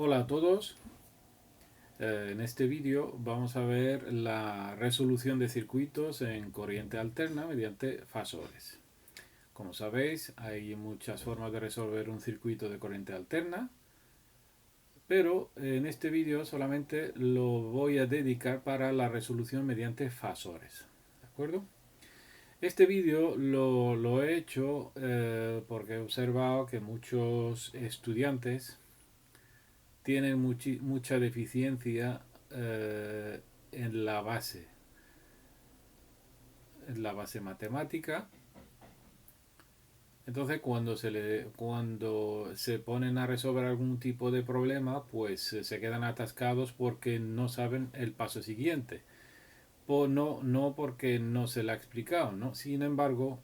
Hola a todos. En este vídeo vamos a ver la resolución de circuitos en corriente alterna mediante fasores. Como sabéis, hay muchas formas de resolver un circuito de corriente alterna, pero en este vídeo solamente lo voy a dedicar para la resolución mediante fasores. ¿De acuerdo? Este vídeo lo he hecho porque he observado que muchos estudiantes tienen mucha deficiencia eh, en en la base matemática. Entonces, cuando se ponen a resolver algún tipo de problema, pues se quedan atascados porque no saben el paso siguiente. No porque no se le ha explicado, ¿no? Sin embargo,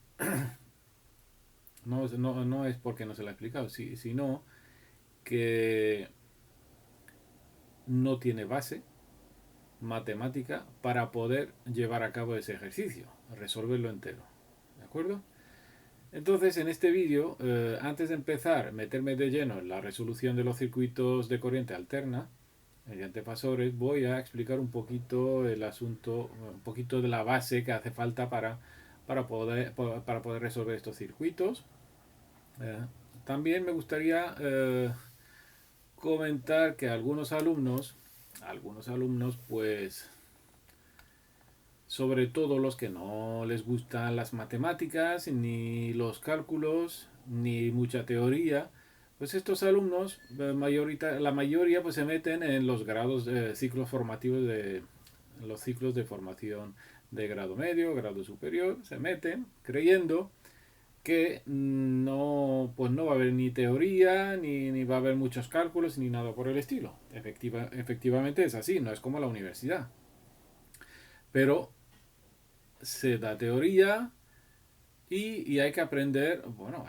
no es porque no se le ha explicado, sino que no tiene base matemática para poder llevar a cabo ese ejercicio, resolverlo entero. ¿De acuerdo? Entonces, en este vídeo, antes de empezar, meterme de lleno en la resolución de los circuitos de corriente alterna, mediante fasores, voy a explicar un poquito el asunto, un poquito de la base que hace falta para poder resolver estos circuitos. Eh, También me gustaría comentar que algunos alumnos, pues sobre todo los que no les gustan las matemáticas, ni los cálculos, ni mucha teoría, pues estos alumnos, la mayoría pues se meten en los grados de ciclos formativos en los ciclos de formación de grado medio, grado superior, se meten creyendo que pues no va a haber ni teoría, ni va a haber muchos cálculos, ni nada por el estilo. Efectivamente es así, no es como la universidad. Pero se da teoría y hay que aprender, bueno,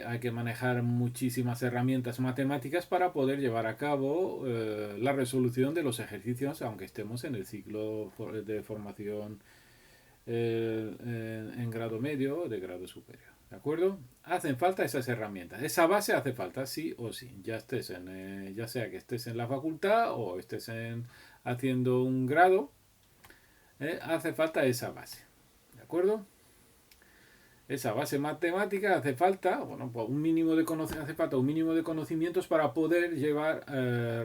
hay que manejar muchísimas herramientas matemáticas para poder llevar a cabo la resolución de los ejercicios, aunque estemos en el ciclo de formación en grado medio o de grado superior. ¿De acuerdo? Hacen falta esas herramientas. Esa base hace falta sí o sí. Ya sea que estés en la facultad o estés haciendo un grado, hace falta esa base. ¿De acuerdo? Esa base matemática hace falta, bueno, pues hace falta un mínimo de conocimientos para poder llevar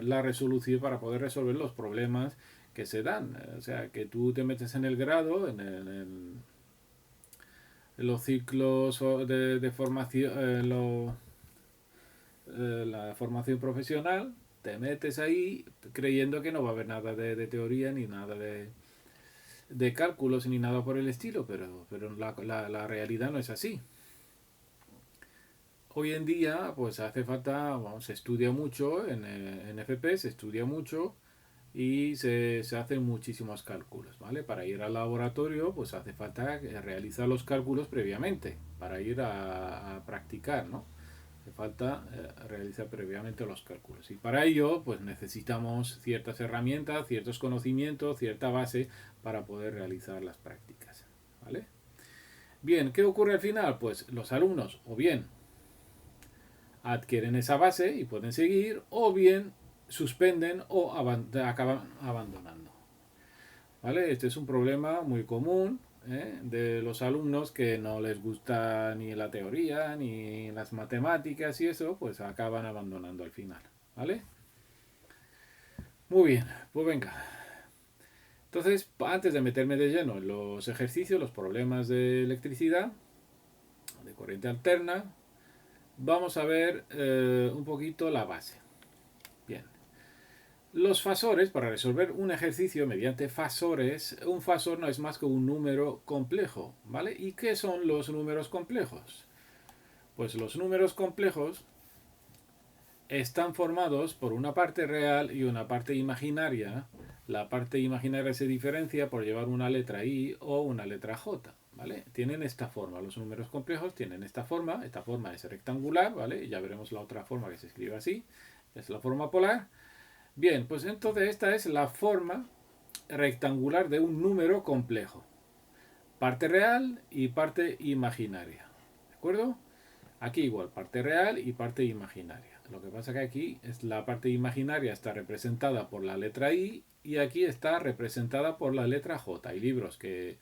la resolución, para poder resolver los problemas que se dan. O sea, que tú te metes en el grado, en los ciclos de formación, la formación profesional, te metes ahí creyendo que no va a haber nada de teoría ni nada de cálculos ni nada por el estilo, pero la realidad no es así. Hoy en día, pues hace falta, vamos, se estudia mucho, en FP se estudia mucho y se hacen muchísimos cálculos, ¿vale? Para ir al laboratorio, pues hace falta realizar los cálculos previamente, para ir a practicar, ¿no? Hace falta realizar previamente los cálculos. Y para ello, pues necesitamos ciertas herramientas, ciertos conocimientos, cierta base para poder realizar las prácticas, ¿vale? Bien, ¿qué ocurre al final? Pues los alumnos, o bien adquieren esa base y pueden seguir, o bien suspenden o acaban abandonando. ¿Vale? Este es un problema muy común de los alumnos que no les gusta ni la teoría ni las matemáticas y eso, pues acaban abandonando al final. ¿Vale? Muy bien, pues venga. Entonces, antes de meterme de lleno en los ejercicios, los problemas de electricidad, de corriente alterna, vamos a ver un poquito la base. Bien. Los fasores, para resolver un ejercicio mediante fasores, un fasor no es más que un número complejo, ¿vale? ¿Y qué son los números complejos? Pues los números complejos están formados por una parte real y una parte imaginaria. La parte imaginaria se diferencia por llevar una letra I o una letra J, ¿vale? Tienen esta forma, los números complejos tienen esta forma es rectangular, ¿vale? Y ya veremos la otra forma que se escribe así, es la forma polar. Bien, pues entonces esta es la forma rectangular de un número complejo. Parte real y parte imaginaria. ¿De acuerdo? Aquí igual, parte real y parte imaginaria. Lo que pasa que aquí es la parte imaginaria está representada por la letra I y aquí está representada por la letra J. Hay libros que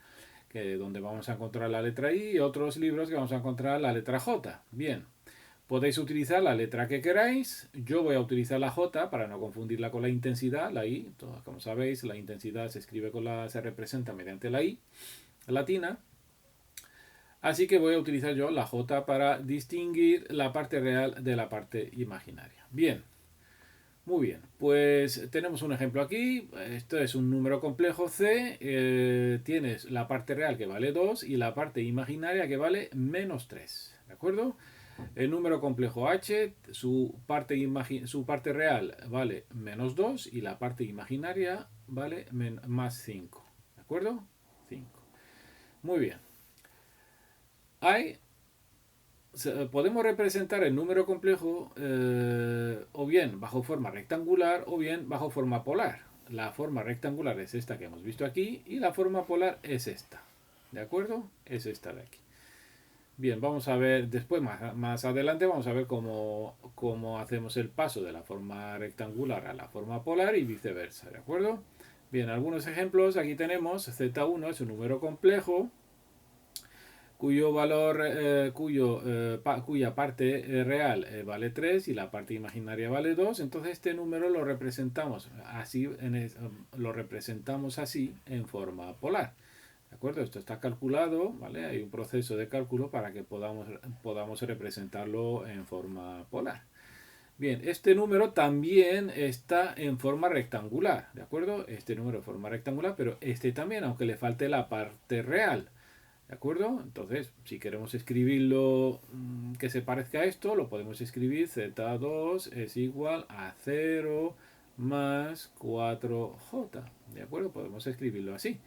donde vamos a encontrar la letra I y otros libros que vamos a encontrar la letra J. Bien, podéis utilizar la letra que queráis. Yo voy a utilizar la J para no confundirla con la intensidad, la I. Como sabéis, la intensidad se representa mediante la I latina. Así que voy a utilizar yo la J para distinguir la parte real de la parte imaginaria. Bien, muy bien. Pues tenemos un ejemplo aquí. Esto es un número complejo C. Tienes la parte real que vale 2 y la parte imaginaria que vale menos 3. ¿De acuerdo? El número complejo H, su parte real vale menos 2 y la parte imaginaria vale más 5. ¿De acuerdo? 5. Muy bien. Podemos representar el número complejo o bien bajo forma rectangular o bien bajo forma polar. La forma rectangular es esta que hemos visto aquí y la forma polar es esta. ¿De acuerdo? Es esta de aquí. Bien, vamos a ver después, más adelante, vamos a ver cómo hacemos el paso de la forma rectangular a la forma polar y viceversa. ¿De acuerdo? Bien, algunos ejemplos. Aquí tenemos Z1 es un número complejo cuyo valor, cuya parte real vale 3 y la parte imaginaria vale 2. Entonces este número lo representamos así, lo representamos así en forma polar. ¿De acuerdo? Esto está calculado, ¿vale? Hay un proceso de cálculo para que podamos representarlo en forma polar. Bien, este número también está en forma rectangular, ¿de acuerdo? Este número en forma rectangular, pero este también, aunque le falte la parte real. ¿De acuerdo? Entonces, si queremos escribirlo que se parezca a esto, lo podemos escribir Z2 es igual a 0 más 4J. ¿De acuerdo? Podemos escribirlo así.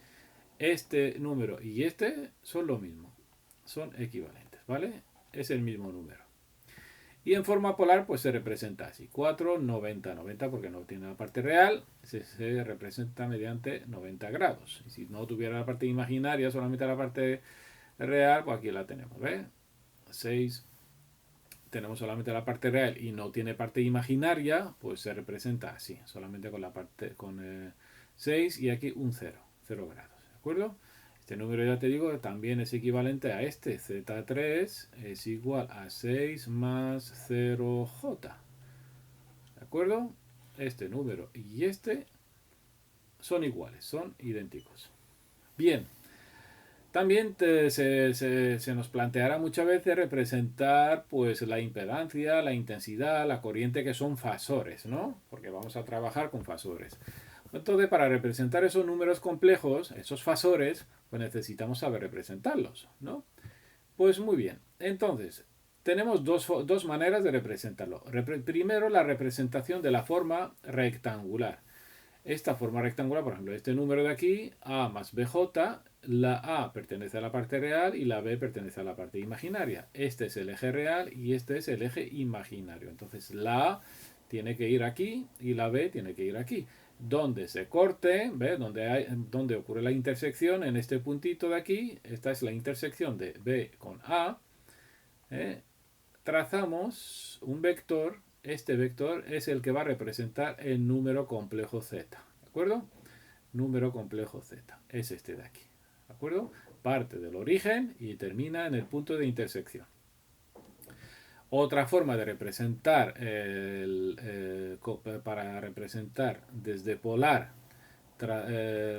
Este número y este son lo mismo. Son equivalentes, ¿vale? Es el mismo número. Y en forma polar, pues se representa así. 4, 90, 90 porque no tiene la parte real, se representa mediante 90 grados. Y si no tuviera la parte imaginaria, solamente la parte real, pues aquí la tenemos, ¿ves? 6, tenemos solamente la parte real y no tiene parte imaginaria, pues se representa así, solamente con la parte, con 6 y aquí un 0, 0 grados, ¿de acuerdo? Este número, ya te digo, también es equivalente a este. Z3 es igual a 6 más 0J. ¿De acuerdo? Este número y este son iguales, son idénticos. Bien. También se nos planteará muchas veces representar pues la impedancia, la intensidad, la corriente, que son fasores, ¿no? Porque vamos a trabajar con fasores. Entonces, para representar esos números complejos, esos fasores, pues necesitamos saber representarlos, ¿no? Pues muy bien. Entonces, tenemos dos maneras de representarlo. Primero, la representación de la forma rectangular. Esta forma rectangular, por ejemplo, este número de aquí, A más BJ, la A pertenece a la parte real y la B pertenece a la parte imaginaria. Este es el eje real y este es el eje imaginario. Entonces, la A tiene que ir aquí y la B tiene que ir aquí. Donde se corte, ¿ves? Donde ocurre la intersección, en este puntito de aquí, esta es la intersección de B con A, ¿eh? Trazamos un vector. Este vector es el que va a representar el número complejo Z, ¿de acuerdo? Número complejo Z, es este de aquí, ¿de acuerdo? Parte del origen y termina en el punto de intersección. Otra forma de representar, para representar desde polar,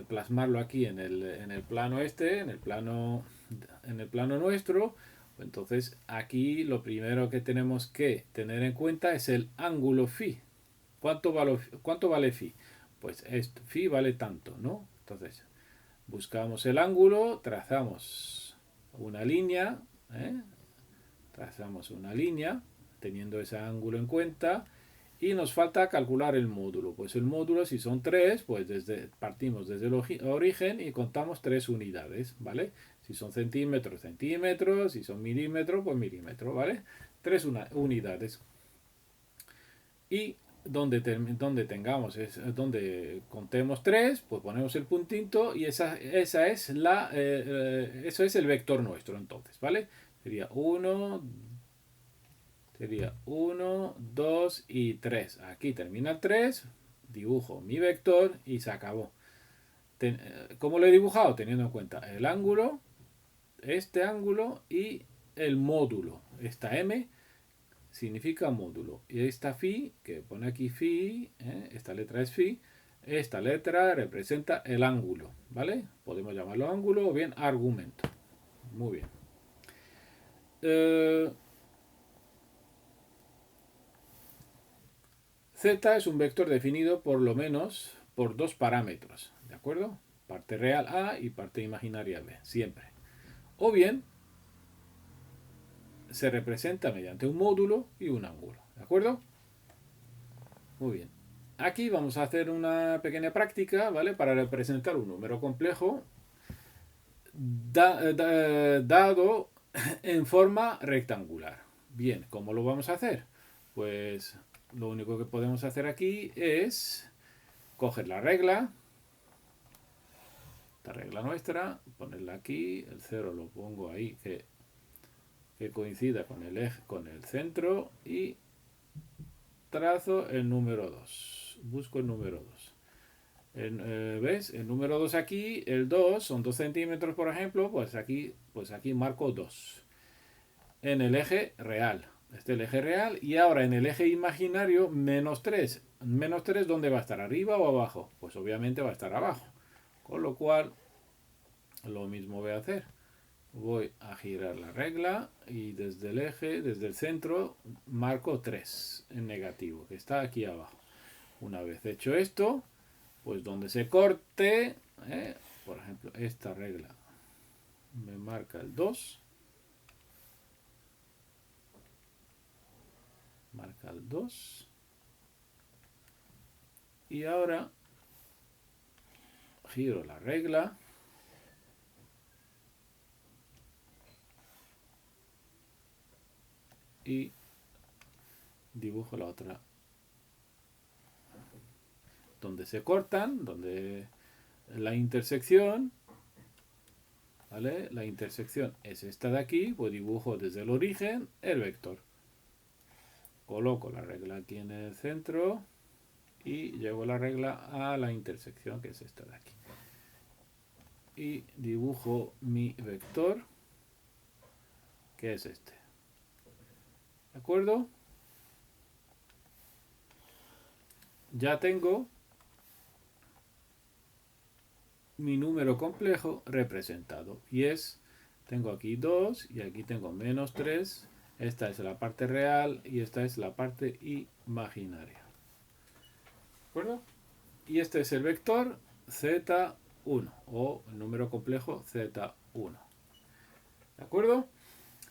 plasmarlo aquí en el plano en el plano nuestro. Entonces aquí lo primero que tenemos que tener en cuenta es el ángulo phi. ¿Cuánto vale phi? Pues phi vale tanto, ¿no? Entonces buscamos el ángulo, trazamos una línea, ¿eh? Trazamos una línea teniendo ese ángulo en cuenta y nos falta calcular el módulo. Pues el módulo, si son 3, pues partimos desde el origen y contamos 3 unidades, ¿vale? Si son centímetros, centímetros, si son milímetros, pues milímetros, ¿vale? 3 unidades. Y donde tengamos, donde contemos 3, pues ponemos el puntito y eso es el vector nuestro, entonces, ¿vale? Sería 1, Sería 1, 2 y 3. Aquí termina el 3, dibujo mi vector y se acabó. ¿Cómo lo he dibujado? Teniendo en cuenta el ángulo, este ángulo y el módulo. Esta M significa módulo. Y esta phi, que pone aquí phi, esta letra es phi, esta letra representa el ángulo, ¿vale? Podemos llamarlo ángulo o bien argumento. Muy bien. Z es un vector definido por lo menos por dos parámetros, ¿de acuerdo? Parte real A y parte imaginaria B, siempre. O bien se representa mediante un módulo y un ángulo, ¿de acuerdo? Muy bien. Aquí vamos a hacer una pequeña práctica, ¿vale? Para representar un número complejo dado en forma rectangular. Bien, ¿cómo lo vamos a hacer? Pues lo único que podemos hacer aquí es coger la regla, esta regla nuestra, ponerla aquí, el 0 lo pongo ahí que coincida con el eje, con el centro y trazo el número 2. Busco el número 2. ¿Ves? El número 2 aquí, el 2 son 2 centímetros, por ejemplo, pues aquí marco 2. En el eje real. Este es el eje real. Y ahora en el eje imaginario, menos 3. Menos 3, ¿dónde va a estar? ¿Arriba o abajo? Pues obviamente va a estar abajo. Con lo cual, lo mismo voy a hacer. Voy a girar la regla y desde el eje, desde el centro, marco 3 en negativo, que está aquí abajo. Una vez hecho esto, pues donde se corte, por ejemplo, esta regla me marca el 2, marca el 2, y ahora giro la regla y dibujo la otra. Donde se cortan, donde la intersección, ¿vale? La intersección es esta de aquí, pues dibujo desde el origen el vector. Coloco la regla aquí en el centro y llevo la regla a la intersección, que es esta de aquí. Y dibujo mi vector, que es este. ¿De acuerdo? Ya tengo mi número complejo representado. Y tengo aquí 2 y aquí tengo menos 3. Esta es la parte real y esta es la parte imaginaria. ¿De acuerdo? Y este es el vector Z1 o el número complejo Z1. ¿De acuerdo?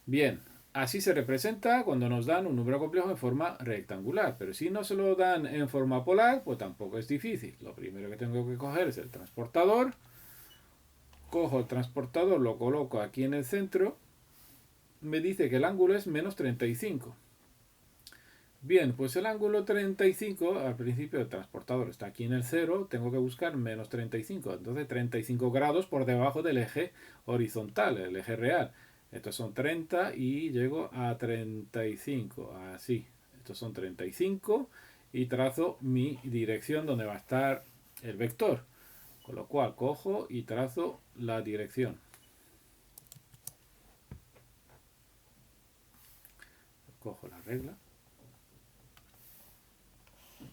Bien, así se representa cuando nos dan un número complejo en forma rectangular. Pero si no se lo dan en forma polar, pues tampoco es difícil. Lo primero que tengo que coger es el transportador. Cojo el transportador, lo coloco aquí en el centro. Me dice que el ángulo es menos 35. Bien, pues el ángulo 35, al principio el transportador está aquí en el 0, tengo que buscar menos 35. Entonces 35 grados por debajo del eje horizontal, el eje real. Estos son 30 y llego a 35, así. Estos son 35 y trazo mi dirección donde va a estar el vector. Con lo cual cojo y trazo la dirección. Cojo la regla.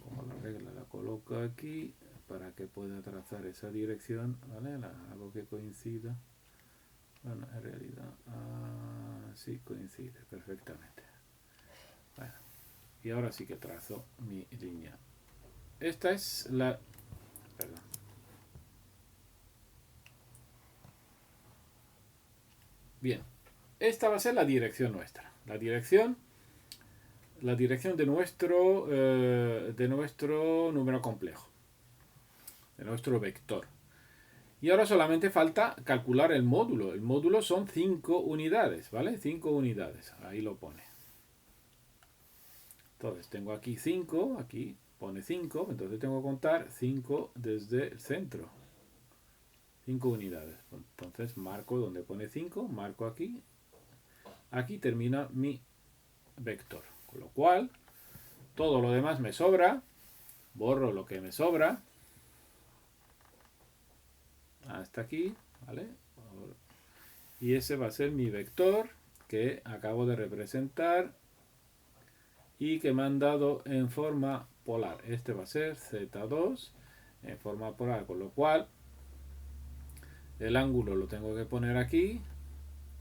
Como la regla la coloco aquí para que pueda trazar esa dirección, ¿vale? La hago que coincida. Bueno, en realidad sí coincide perfectamente. Bueno, y ahora sí que trazo mi línea. Esta es la... Perdón. Bien, esta va a ser la dirección nuestra. La dirección de nuestro número complejo, de nuestro vector. Y ahora solamente falta calcular el módulo. El módulo son 5 unidades, ¿vale? 5 unidades, ahí lo pone. Entonces tengo aquí 5, aquí pone 5, entonces tengo que contar 5 desde el centro. 5 unidades. Entonces marco donde pone 5, marco aquí. Aquí termina mi vector. Con lo cual, todo lo demás me sobra. Borro lo que me sobra. Hasta aquí, ¿vale? Y ese va a ser mi vector que acabo de representar y que me han dado en forma polar. Este va a ser Z2 en forma polar, con lo cual el ángulo lo tengo que poner aquí,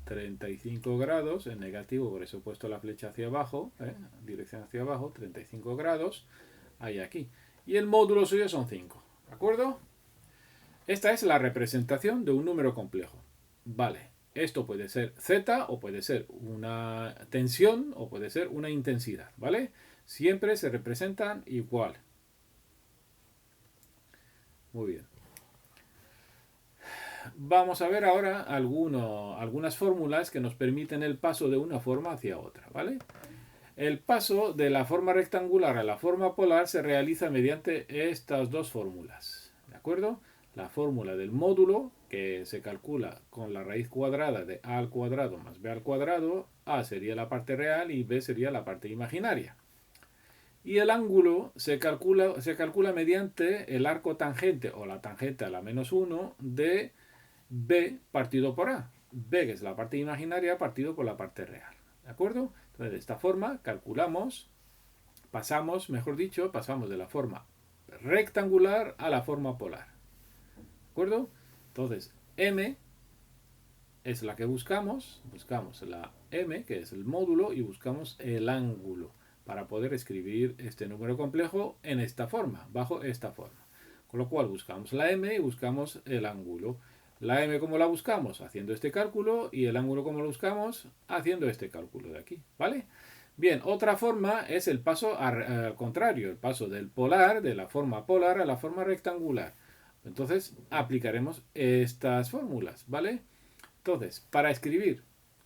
35 grados en negativo, por eso he puesto la flecha hacia abajo, dirección hacia abajo, 35 grados, ahí aquí. Y el módulo suyo son 5, ¿de acuerdo? Esta es la representación de un número complejo. Vale, esto puede ser Z o puede ser una tensión o puede ser una intensidad, ¿vale? Siempre se representan igual. Muy bien. Vamos a ver ahora algunas fórmulas que nos permiten el paso de una forma hacia otra, ¿vale? El paso de la forma rectangular a la forma polar se realiza mediante estas dos fórmulas, ¿de acuerdo? La fórmula del módulo, que se calcula con la raíz cuadrada de a al cuadrado más b al cuadrado. A sería la parte real y b sería la parte imaginaria. Y el ángulo se calcula mediante el arco tangente o la tangente a la menos 1 de b partido por a. B, que es la parte imaginaria, partido por la parte real. ¿De acuerdo? Entonces, de esta forma calculamos, pasamos de la forma rectangular a la forma polar. ¿De acuerdo? Entonces, m es la que buscamos la m, que es el módulo, y buscamos el ángulo para poder escribir este número complejo en esta forma, bajo esta forma. Con lo cual buscamos la m y buscamos el ángulo. La m, ¿cómo la buscamos? Haciendo este cálculo, y el ángulo, ¿cómo lo buscamos? Haciendo este cálculo de aquí, ¿vale? Bien, otra forma es el paso al contrario, el paso del polar, de la forma polar a la forma rectangular. Entonces aplicaremos estas fórmulas, ¿vale? Entonces, para escribir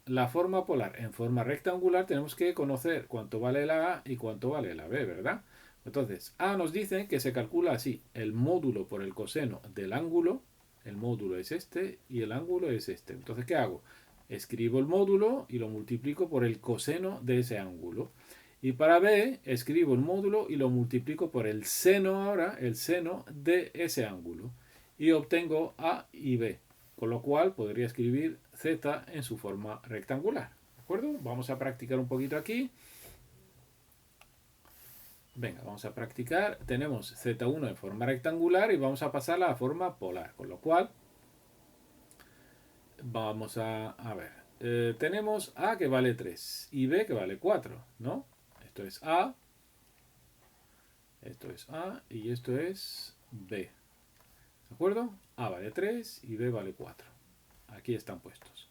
la forma polar en forma rectangular tenemos que conocer cuánto vale la A y cuánto vale la B, ¿verdad? Entonces, A nos dice que se calcula así, el módulo por el coseno del ángulo, el módulo es este y el ángulo es este. Entonces, ¿qué hago? Escribo el módulo y lo multiplico por el coseno de ese ángulo. Y para B, escribo el módulo y lo multiplico por el seno ahora, el seno de ese ángulo. Y obtengo A y B. Con lo cual podría escribir Z en su forma rectangular. ¿De acuerdo? Vamos a practicar un poquito aquí. Venga, vamos a practicar. Tenemos Z1 en forma rectangular y vamos a pasarla a forma polar. Con lo cual, vamos a ver. Tenemos A que vale 3 y B que vale 4, ¿no? Esto es A y esto es B. ¿De acuerdo? A vale 3 y B vale 4. Aquí están puestos.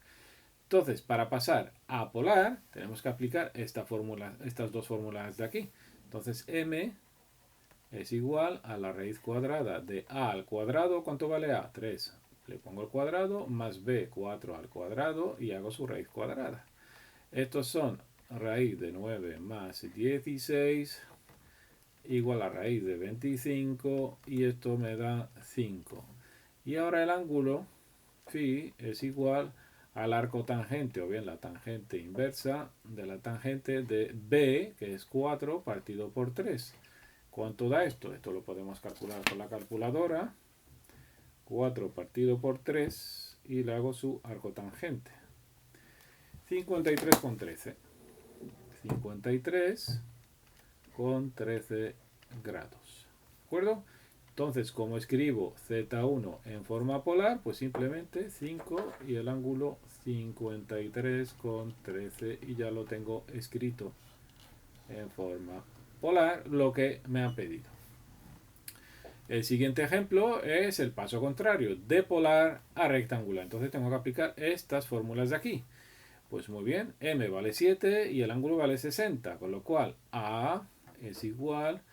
Entonces, para pasar a polar, tenemos que aplicar esta fórmula, estas dos fórmulas de aquí. Entonces, m es igual a la raíz cuadrada de a al cuadrado. ¿Cuánto vale a? 3. Le pongo el cuadrado, más b, 4 al cuadrado, y hago su raíz cuadrada. Estos son raíz de 9 más 16, igual a raíz de 25, y esto me da 5. Y ahora el ángulo phi es igual al arco tangente, o bien la tangente inversa de la tangente de b, que es 4 partido por 3. ¿Cuánto da esto? Esto lo podemos calcular con la calculadora. 4 partido por 3, y le hago su arco tangente. 53,13. 53,13 grados. ¿De acuerdo? Entonces, como escribo Z1 en forma polar, pues simplemente 5 y el ángulo 53,13, y ya lo tengo escrito en forma polar, lo que me han pedido. El siguiente ejemplo es el paso contrario, de polar a rectangular. Entonces tengo que aplicar estas fórmulas de aquí. Pues muy bien, m vale 7 y el ángulo vale 60, con lo cual A es igual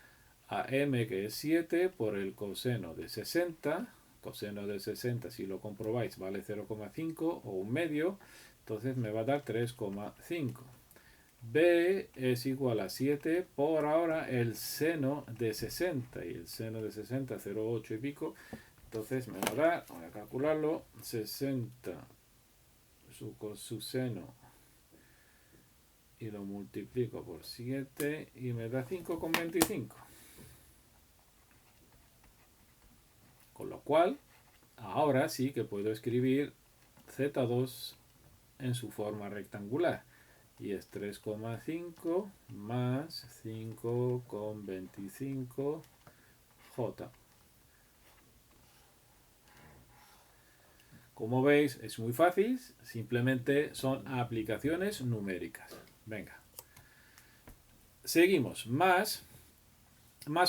a m, que es 7, por el coseno de 60. Coseno de 60, si lo comprobáis, vale 0,5 o un medio. Entonces me va a dar 3,5. B es igual a 7 por ahora el seno de 60. Y el seno de 60, 0,8 y pico. Entonces me va a dar, voy a calcularlo, 60, su seno y lo multiplico por 7 y me da 5,25. Con lo cual, ahora sí que puedo escribir Z2 en su forma rectangular. Y es 3,5 más 5,25 J. Como veis, es muy fácil, simplemente son aplicaciones numéricas. Venga. Seguimos. Más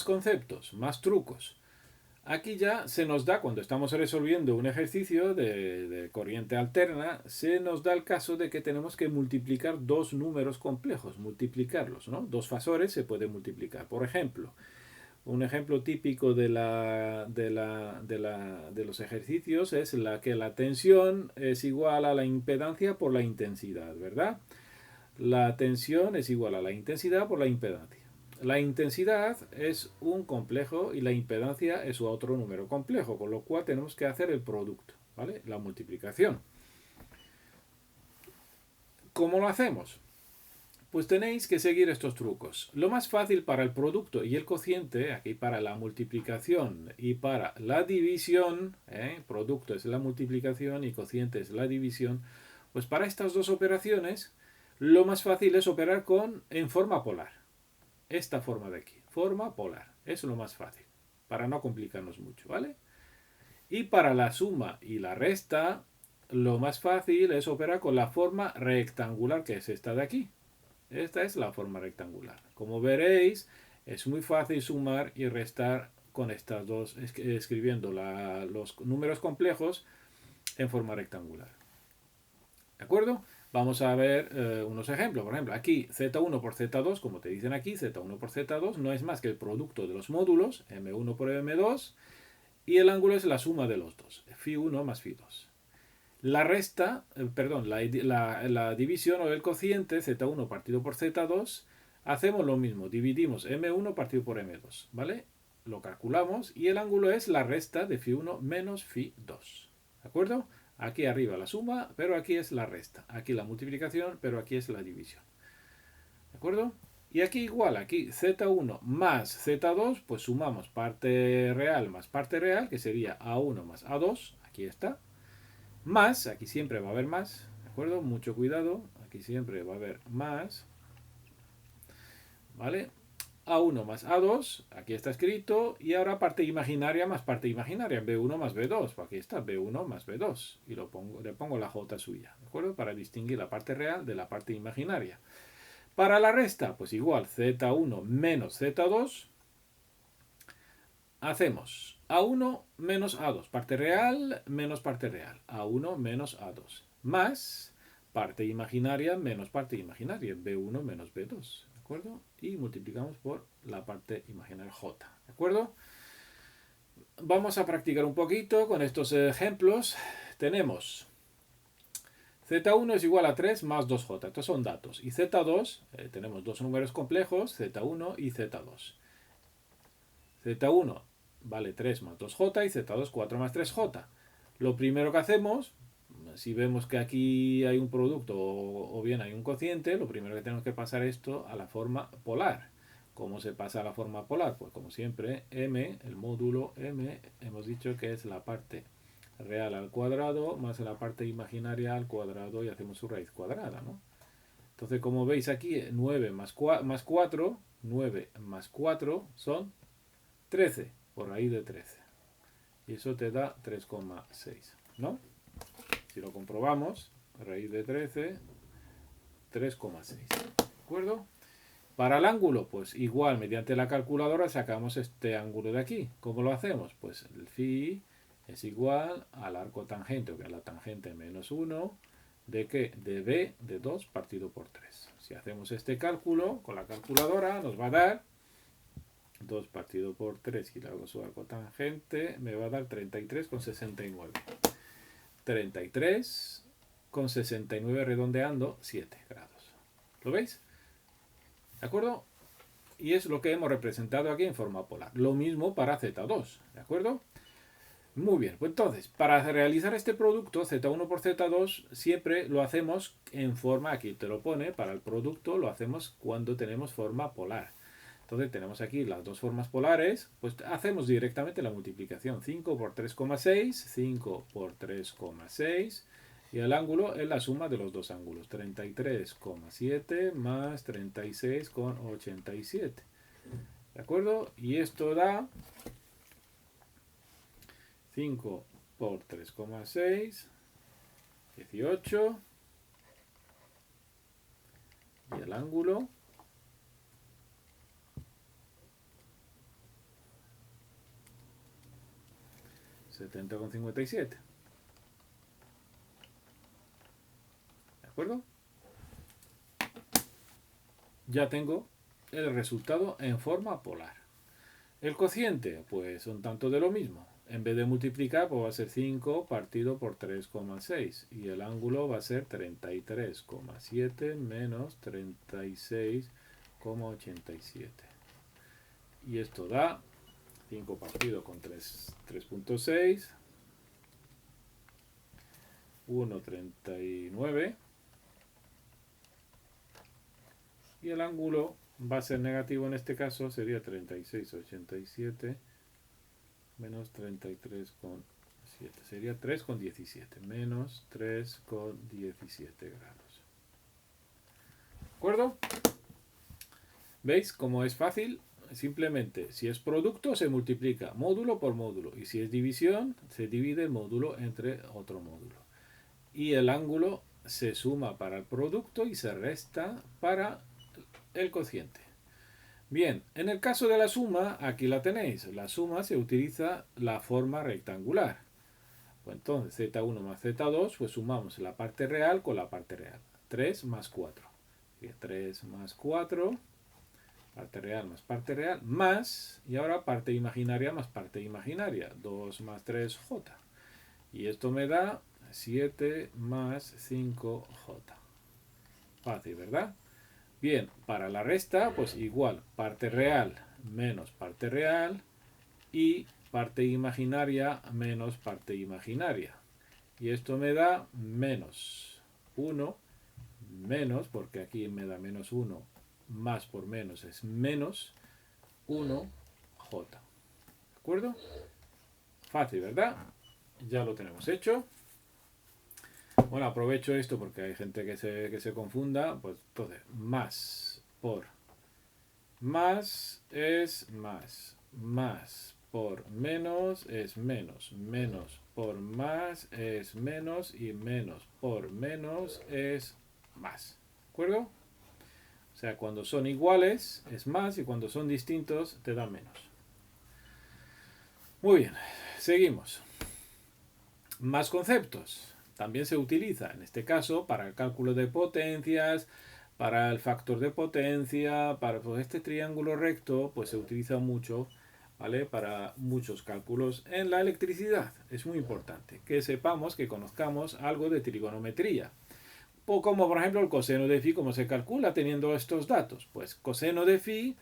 conceptos, más trucos. Aquí ya se nos da, cuando estamos resolviendo un ejercicio de corriente alterna, se nos da el caso de que tenemos que multiplicar dos números complejos, multiplicarlos, ¿no? Dos fasores se pueden multiplicar. Por ejemplo, un ejemplo típico de los ejercicios es que la tensión es igual a la impedancia por la intensidad, ¿verdad? La tensión es igual a la intensidad por la impedancia. La intensidad es un complejo y la impedancia es otro número complejo, con lo cual tenemos que hacer el producto, ¿vale? La multiplicación. ¿Cómo lo hacemos? Pues tenéis que seguir estos trucos. Lo más fácil para el producto y el cociente, aquí para la multiplicación y para la división, producto es la multiplicación y cociente es la división, pues para estas dos operaciones lo más fácil es operar en forma polar. Esta forma de aquí, forma polar, es lo más fácil, para no complicarnos mucho, ¿vale? Y para la suma y la resta, lo más fácil es operar con la forma rectangular, que es esta de aquí. Esta es la forma rectangular. Como veréis, es muy fácil sumar y restar con estas dos, escribiendo los números complejos en forma rectangular. ¿De acuerdo? Vamos a ver unos ejemplos. Por ejemplo, aquí Z1 por Z2, como te dicen aquí, Z1 por Z2 no es más que el producto de los módulos, M1 por M2, y el ángulo es la suma de los dos, Φ1 más Φ2. La resta, la división o el cociente, Z1 partido por Z2, hacemos lo mismo, dividimos M1 partido por M2, ¿vale? Lo calculamos y el ángulo es la resta de Φ1 menos Φ2, ¿de acuerdo? Aquí arriba la suma, pero aquí es la resta. Aquí la multiplicación, pero aquí es la división. ¿De acuerdo? Y aquí igual, aquí Z1 más Z2, pues sumamos parte real más parte real, que sería A1 más A2, aquí está. Más, aquí siempre va a haber más, ¿de acuerdo? Mucho cuidado, aquí siempre va a haber más. ¿Vale? A1 más A2, aquí está escrito, y ahora parte imaginaria más parte imaginaria, B1 más B2, aquí está B1 más B2, y le pongo la J suya, ¿de acuerdo? Para distinguir la parte real de la parte imaginaria. Para la resta, pues igual, Z1 menos Z2, hacemos A1 menos A2, parte real menos parte real, A1 menos A2, más parte imaginaria menos parte imaginaria, B1 menos B2. ¿De acuerdo? Y multiplicamos por la parte imaginaria J. ¿De acuerdo? Vamos a practicar un poquito con estos ejemplos. Tenemos Z1 es igual a 3 más 2J. Estos son datos. Y Z2, tenemos dos números complejos, Z1 y Z2. Z1 vale 3 más 2J y Z2 4 más 3J. Lo primero que hacemos, si vemos que aquí hay un producto o bien hay un cociente, lo primero que tenemos que pasar esto a la forma polar. ¿Cómo se pasa a la forma polar? Pues como siempre, m, el módulo m, hemos dicho que es la parte real al cuadrado más la parte imaginaria al cuadrado y hacemos su raíz cuadrada, ¿no? Entonces, como veis aquí, 9 más 4, 9 más 4 son 13, por raíz de 13. Y eso te da 3,6, ¿no? Si lo comprobamos, raíz de 13, 3,6. ¿De acuerdo? Para el ángulo, pues igual, mediante la calculadora sacamos este ángulo de aquí. ¿Cómo lo hacemos? Pues el phi es igual al arco tangente, que es la tangente menos 1, ¿de qué? De b de 2 partido por 3. Si hacemos este cálculo con la calculadora, nos va a dar 2 partido por 3 y luego su arco tangente, me va a dar 33,69. 33,69 redondeando 7 grados. ¿Lo veis? ¿De acuerdo? Y es lo que hemos representado aquí en forma polar. Lo mismo para Z2. ¿De acuerdo? Muy bien, pues entonces, para realizar este producto, Z1 por Z2, siempre lo hacemos en forma, aquí te lo pone, para el producto lo hacemos cuando tenemos forma polar. Entonces tenemos aquí las dos formas polares, pues hacemos directamente la multiplicación. 5 por 3,6, 5 por 3,6, y el ángulo es la suma de los dos ángulos, 33,7 más 36,87. ¿De acuerdo? Y esto da 5 por 3,6, 18, y el ángulo 70,57. ¿De acuerdo? Ya tengo el resultado en forma polar. El cociente, pues un tanto de lo mismo. En vez de multiplicar, pues va a ser 5 partido por 3,6. Y el ángulo va a ser 33,7 menos 36,87. Y esto da 5 partido con 3,6. 1,39. Y el ángulo va a ser negativo en este caso, sería 36,87 menos 33,7. Sería 3,17 menos 3,17 grados. ¿De acuerdo? ¿Veis cómo es fácil? Simplemente, si es producto, se multiplica módulo por módulo. Y si es división, se divide el módulo entre otro módulo. Y el ángulo se suma para el producto y se resta para el cociente. Bien, en el caso de la suma, aquí la tenéis. La suma se utiliza la forma rectangular. Pues entonces, Z1 más Z2, pues sumamos la parte real con la parte real. 3 más 4. 3 más 4, parte real más parte real, más, y ahora parte imaginaria más parte imaginaria. 2 más 3J. Y esto me da 7 más 5J. Fácil, ¿verdad? Bien, para la resta, pues igual, parte real menos parte real y parte imaginaria menos parte imaginaria. Y esto me da menos 1, menos, porque aquí me da menos 1, más por menos es menos 1J. ¿De acuerdo? Fácil, ¿verdad? Ya lo tenemos hecho. Bueno, aprovecho esto porque hay gente que se confunda. Pues entonces, más por más es más. Más por menos es menos. Menos por más es menos. Y menos por menos es más. ¿De acuerdo? O sea, cuando son iguales es más y cuando son distintos te da menos. Muy bien, seguimos. Más conceptos. También se utiliza, en este caso, para el cálculo de potencias, para el factor de potencia, para pues, este triángulo recto, pues se utiliza mucho, ¿vale? Para muchos cálculos en la electricidad. Es muy importante que sepamos, que conozcamos algo de trigonometría. O como por ejemplo el coseno de phi, cómo se calcula teniendo estos datos. Pues coseno de phi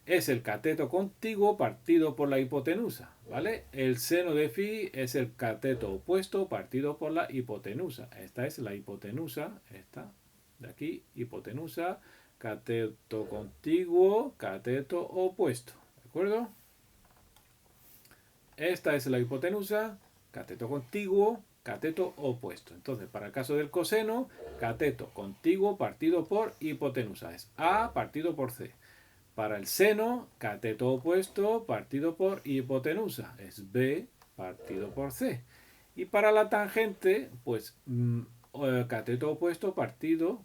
es el cateto contiguo partido por la hipotenusa, ¿vale? El seno de phi es el cateto opuesto partido por la hipotenusa. Esta es la hipotenusa, esta de aquí, hipotenusa, cateto contiguo, cateto opuesto, ¿de acuerdo? Esta es la hipotenusa, cateto contiguo, cateto opuesto. Entonces, para el caso del coseno, cateto contiguo partido por hipotenusa es A partido por C. Para el seno, cateto opuesto partido por hipotenusa es B partido por C. Y para la tangente, pues cateto opuesto partido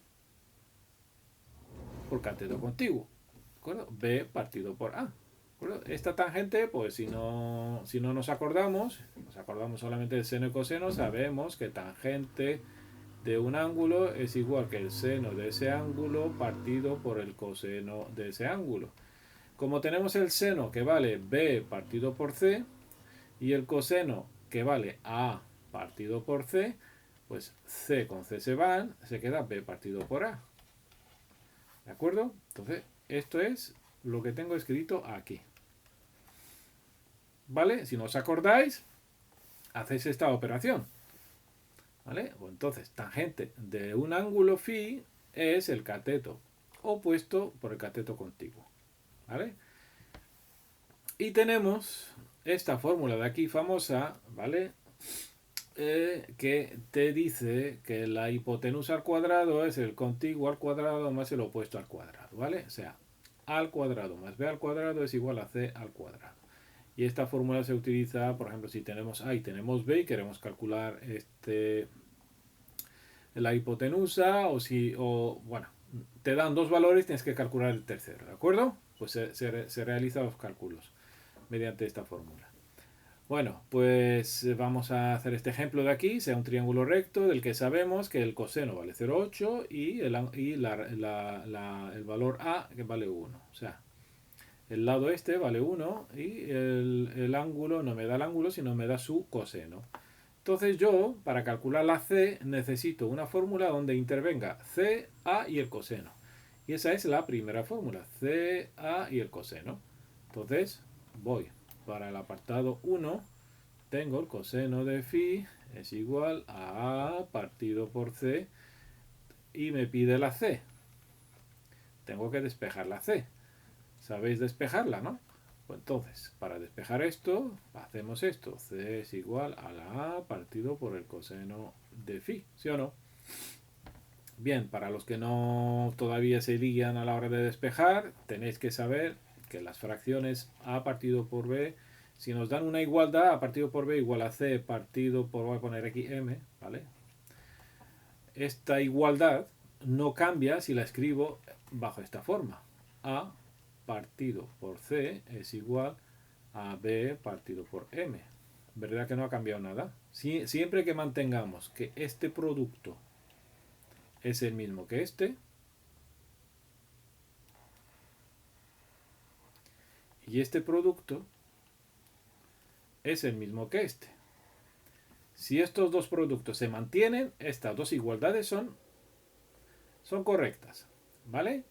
por cateto contiguo. ¿De acuerdo? B partido por A. ¿De acuerdo? Esta tangente, pues si no nos acordamos solamente del seno y coseno, sabemos que tangente de un ángulo es igual que el seno de ese ángulo partido por el coseno de ese ángulo. Como tenemos el seno que vale B partido por C y el coseno que vale A partido por C, pues C con C se van, se queda B partido por A. ¿De acuerdo? Entonces, esto es lo que tengo escrito aquí. ¿Vale? Si no os acordáis, hacéis esta operación. ¿Vale? O entonces, tangente de un ángulo phi es el cateto opuesto por el cateto contiguo. ¿Vale? Y tenemos esta fórmula de aquí famosa, ¿vale? Que te dice que la hipotenusa al cuadrado es el contiguo al cuadrado más el opuesto al cuadrado, ¿vale? O sea, a al cuadrado más b al cuadrado es igual a c al cuadrado. Y esta fórmula se utiliza, por ejemplo, si tenemos a y tenemos b y queremos calcular la hipotenusa o bueno, te dan dos valores, tienes que calcular el tercero, ¿de acuerdo? Pues se realizan los cálculos mediante esta fórmula. Bueno, pues vamos a hacer este ejemplo de aquí, sea un triángulo recto del que sabemos que el coseno vale 0,8 y el valor A que vale 1. O sea, el lado este vale 1 y el ángulo no me da el ángulo, sino me da su coseno. Entonces yo, para calcular la C, necesito una fórmula donde intervenga C, A y el coseno. Y esa es la primera fórmula, C, A y el coseno. Entonces voy para el apartado 1, tengo el coseno de phi es igual a A partido por C y me pide la C. Tengo que despejar la C. ¿Sabéis despejarla, no? Pues entonces, para despejar esto, hacemos esto. C es igual a la A partido por el coseno de phi, ¿sí o no? Bien, para los que no todavía se lían a la hora de despejar, tenéis que saber que las fracciones A partido por B, si nos dan una igualdad, A partido por B igual a C partido por, voy a poner aquí M, ¿vale? Esta igualdad no cambia si la escribo bajo esta forma. A partido por C es igual a B partido por M. ¿Verdad que no ha cambiado nada? Siempre que mantengamos que este producto es el mismo que este, y este producto es el mismo que este. Si estos dos productos se mantienen, estas dos igualdades son correctas. ¿Vale?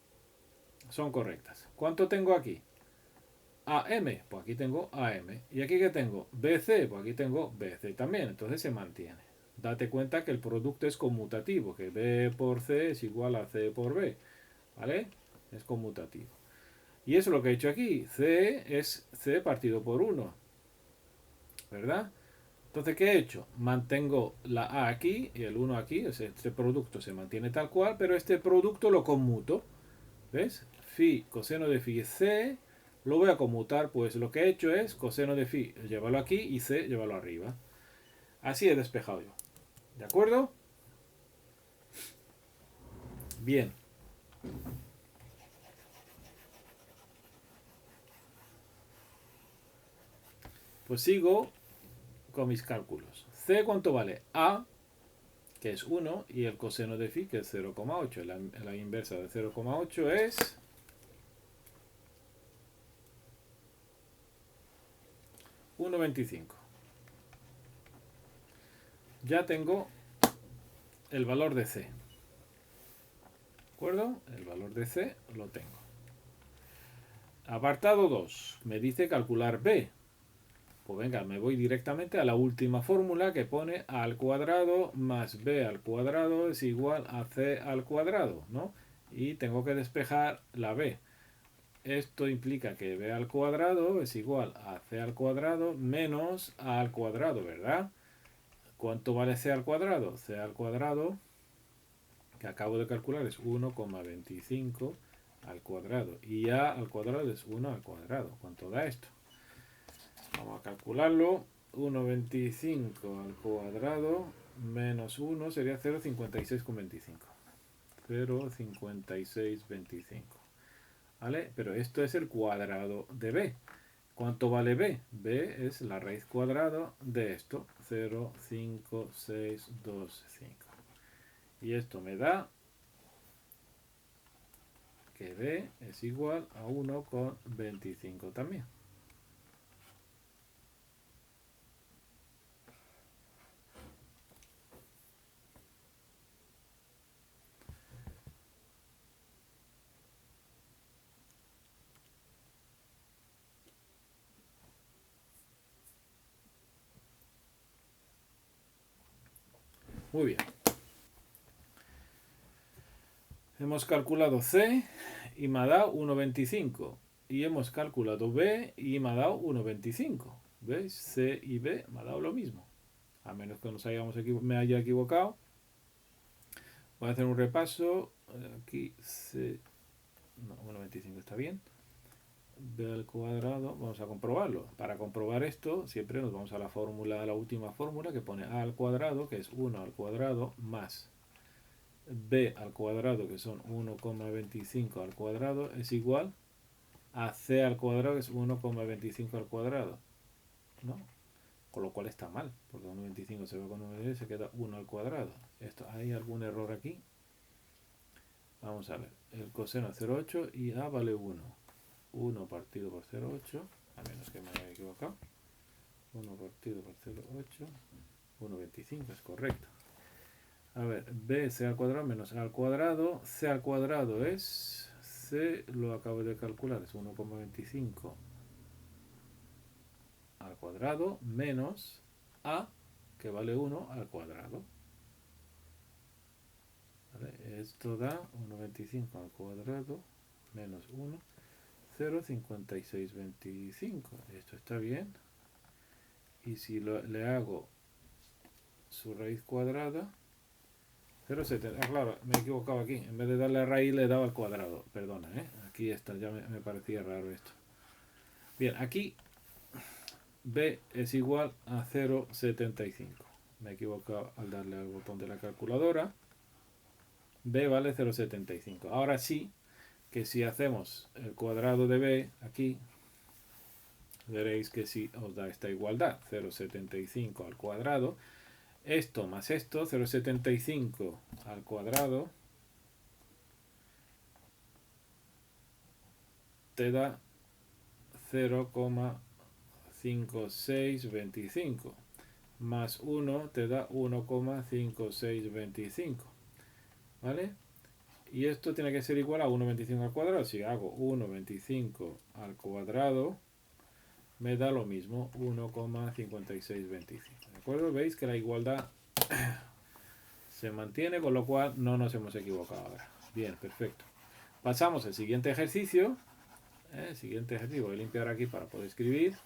Son correctas. ¿Cuánto tengo aquí? AM, pues aquí tengo AM. ¿Y aquí qué tengo? BC, pues aquí tengo BC también. Entonces se mantiene. Date cuenta que el producto es conmutativo, que B por C es igual a C por B. ¿Vale? Es conmutativo. Y eso es lo que he hecho aquí. C es C partido por 1. ¿Verdad? Entonces, ¿qué he hecho? Mantengo la A aquí y el 1 aquí. O sea, este producto se mantiene tal cual, pero este producto lo conmuto. ¿Ves? Phi coseno de phi C lo voy a conmutar, pues lo que he hecho es coseno de phi, llévalo aquí y C, llévalo arriba. Así he despejado yo. ¿De acuerdo? Bien. Pues sigo con mis cálculos. C, ¿cuánto vale? A, que es 1, y el coseno de phi, que es 0,8. La inversa de 0,8 es 1,25. Ya tengo el valor de C. ¿De acuerdo? El valor de C lo tengo. Apartado 2. Me dice calcular B. Pues venga, me voy directamente a la última fórmula que pone a al cuadrado más b al cuadrado es igual a c al cuadrado, ¿no? Y tengo que despejar la b. Esto implica que b al cuadrado es igual a c al cuadrado menos a al cuadrado, ¿verdad? ¿Cuánto vale c al cuadrado? C al cuadrado, que acabo de calcular, es 1,25 al cuadrado. Y a al cuadrado es 1 al cuadrado. ¿Cuánto da esto? Vamos a calcularlo. 1,25 al cuadrado menos 1 sería 0,56,25. 0,5625. ¿Vale? Pero esto es el cuadrado de b. ¿Cuánto vale b? b es la raíz cuadrada de esto. 0,5625. Y esto me da que b es igual a 1,25 también. Muy bien. Hemos calculado C y me ha dado 1,25. Y hemos calculado B y me ha dado 1,25. ¿Veis? C y B me ha dado lo mismo. A menos que me haya equivocado. Voy a hacer un repaso. Aquí C... No, 1,25 está bien. B al cuadrado. Vamos a comprobarlo. Para comprobar esto, siempre nos vamos a la fórmula, a la última fórmula que pone A al cuadrado, que es 1 al cuadrado más B al cuadrado, que son 1,25 al cuadrado, es igual a C al cuadrado, que es 1,25 al cuadrado, ¿no? Con lo cual está mal, porque 1,25 se va con 1,25 y se queda 1 al cuadrado. ¿Hay algún error aquí? Vamos a ver. El coseno es 0,8 y A vale 1. 1 partido por 0,8, a menos que me haya equivocado. 1 partido por 0,8, 1,25 es correcto. A ver, b c al cuadrado menos a al cuadrado. C al cuadrado es... C lo acabo de calcular, es 1,25 al cuadrado menos a, que vale 1 al cuadrado. ¿Vale? Esto da 1,25 al cuadrado menos 1, 0,5625. Esto está bien. Y si le hago su raíz cuadrada, 0,70. Claro, me he equivocado aquí. En vez de darle a raíz le he dado al cuadrado. Perdona, aquí está, ya me parecía raro esto. Bien, aquí B es igual a 0,75. Me he equivocado al darle al botón de la calculadora. B vale 0,75. Ahora sí que si hacemos el cuadrado de B aquí, veréis que sí os da esta igualdad. 0,75 al cuadrado. Esto más esto, 0,75 al cuadrado, te da 0,5625 más 1 te da 1,5625, ¿vale? Y esto tiene que ser igual a 1,25 al cuadrado. Si hago 1,25 al cuadrado me da lo mismo, 1,5625. ¿De acuerdo? Veis que la igualdad se mantiene, con lo cual no nos hemos equivocado ahora. Bien, perfecto. Pasamos al siguiente ejercicio. Voy a limpiar aquí para poder escribir.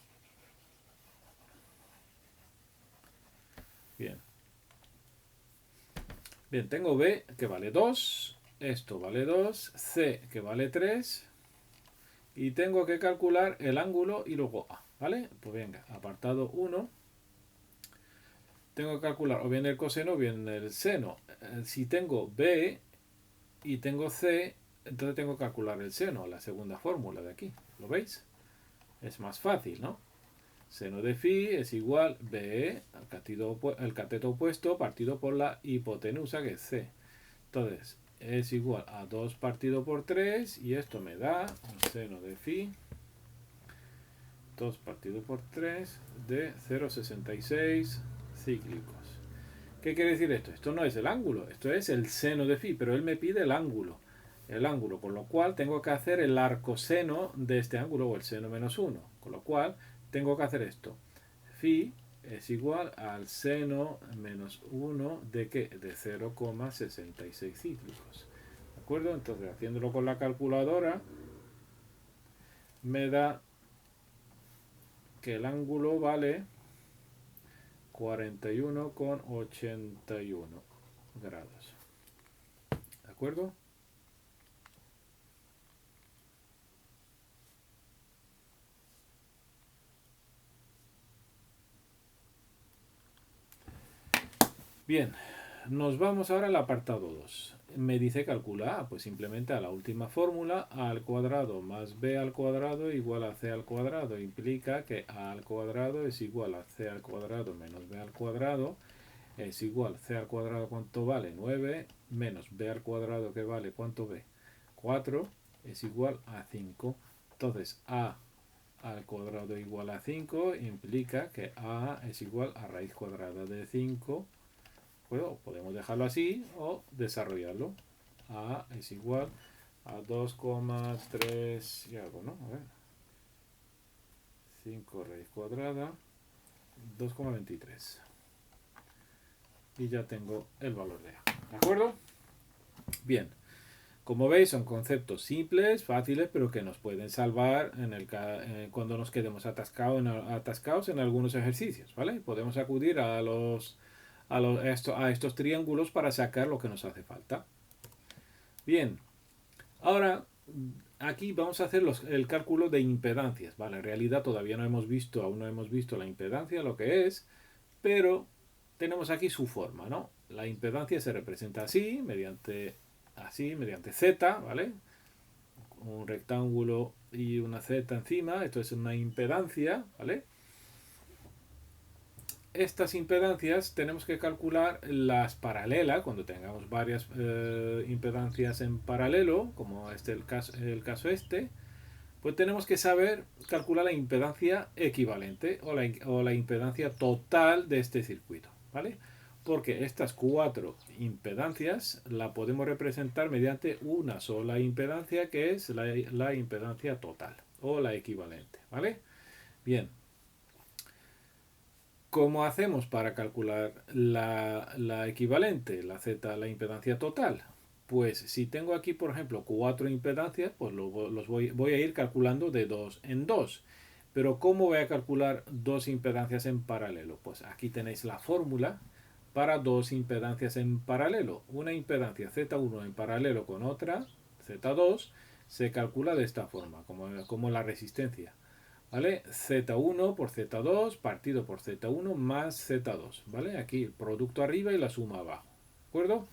Bien. Bien, tengo B que vale 2, esto vale 2, C que vale 3 y tengo que calcular el ángulo y luego A, ¿vale? Pues venga, apartado 1. Tengo que calcular o bien el coseno o bien el seno. Si tengo B y tengo C, entonces tengo que calcular el seno, la segunda fórmula de aquí. ¿Lo veis? Es más fácil, ¿no? Seno de phi es igual B, el cateto opuesto, partido por la hipotenusa, que es C. Entonces, es igual a 2 partido por 3, y esto me da un seno de phi, 2 partido por 3, de 0,66 cíclicos. ¿Qué quiere decir esto? Esto no es el ángulo, esto es el seno de phi, pero él me pide el ángulo, con lo cual tengo que hacer el arcoseno de este ángulo, o el seno menos 1, con lo cual tengo que hacer esto. Phi es igual al seno menos 1 de ¿qué? De 0,66 cíclicos. ¿De acuerdo? Entonces, haciéndolo con la calculadora, me da que el ángulo vale 41,81 grados. ¿De acuerdo? Bien, nos vamos ahora al apartado 2. Me dice calcula A, pues simplemente a la última fórmula, A al cuadrado más B al cuadrado igual a C al cuadrado. Implica que A al cuadrado es igual a C al cuadrado menos B al cuadrado es igual C al cuadrado, ¿cuánto vale? 9 menos B al cuadrado, que vale, ¿cuánto B? 4 es igual a 5. Entonces A al cuadrado igual a 5 implica que A es igual a raíz cuadrada de 5. Bueno, podemos dejarlo así o desarrollarlo. A es igual a 2,3 y algo, ¿no? A ver. 5 raíz cuadrada, 2,23. y ya tengo el valor de A. ¿De acuerdo? Bien. Como veis, son conceptos simples, fáciles, pero que nos pueden salvar cuando nos quedemos atascados en algunos ejercicios, ¿vale? Podemos acudir a estos triángulos para sacar lo que nos hace falta. Bien, ahora aquí vamos a hacer el cálculo de impedancias, ¿vale? En realidad todavía aún no hemos visto la impedancia, lo que es, pero tenemos aquí su forma, ¿no? La impedancia se representa mediante Z, ¿vale? Un rectángulo y una Z encima, esto es una impedancia, ¿vale? Estas impedancias tenemos que calcular las paralelas, cuando tengamos varias impedancias en paralelo, como el caso este, pues tenemos que saber calcular la impedancia equivalente o la impedancia total de este circuito, ¿vale? Porque estas cuatro impedancias la podemos representar mediante una sola impedancia, que es la impedancia total o la equivalente, ¿vale? Bien, ¿cómo hacemos para calcular la equivalente, la impedancia total? Pues si tengo aquí, por ejemplo, cuatro impedancias, pues voy a ir calculando de dos en dos. Pero ¿cómo voy a calcular dos impedancias en paralelo? Pues aquí tenéis la fórmula para dos impedancias en paralelo. Una impedancia Z1 en paralelo con otra, Z2, se calcula de esta forma, como la resistencia. ¿Vale? Z1 por Z2 partido por Z1 más Z2, ¿vale? Aquí el producto arriba y la suma abajo, ¿de acuerdo?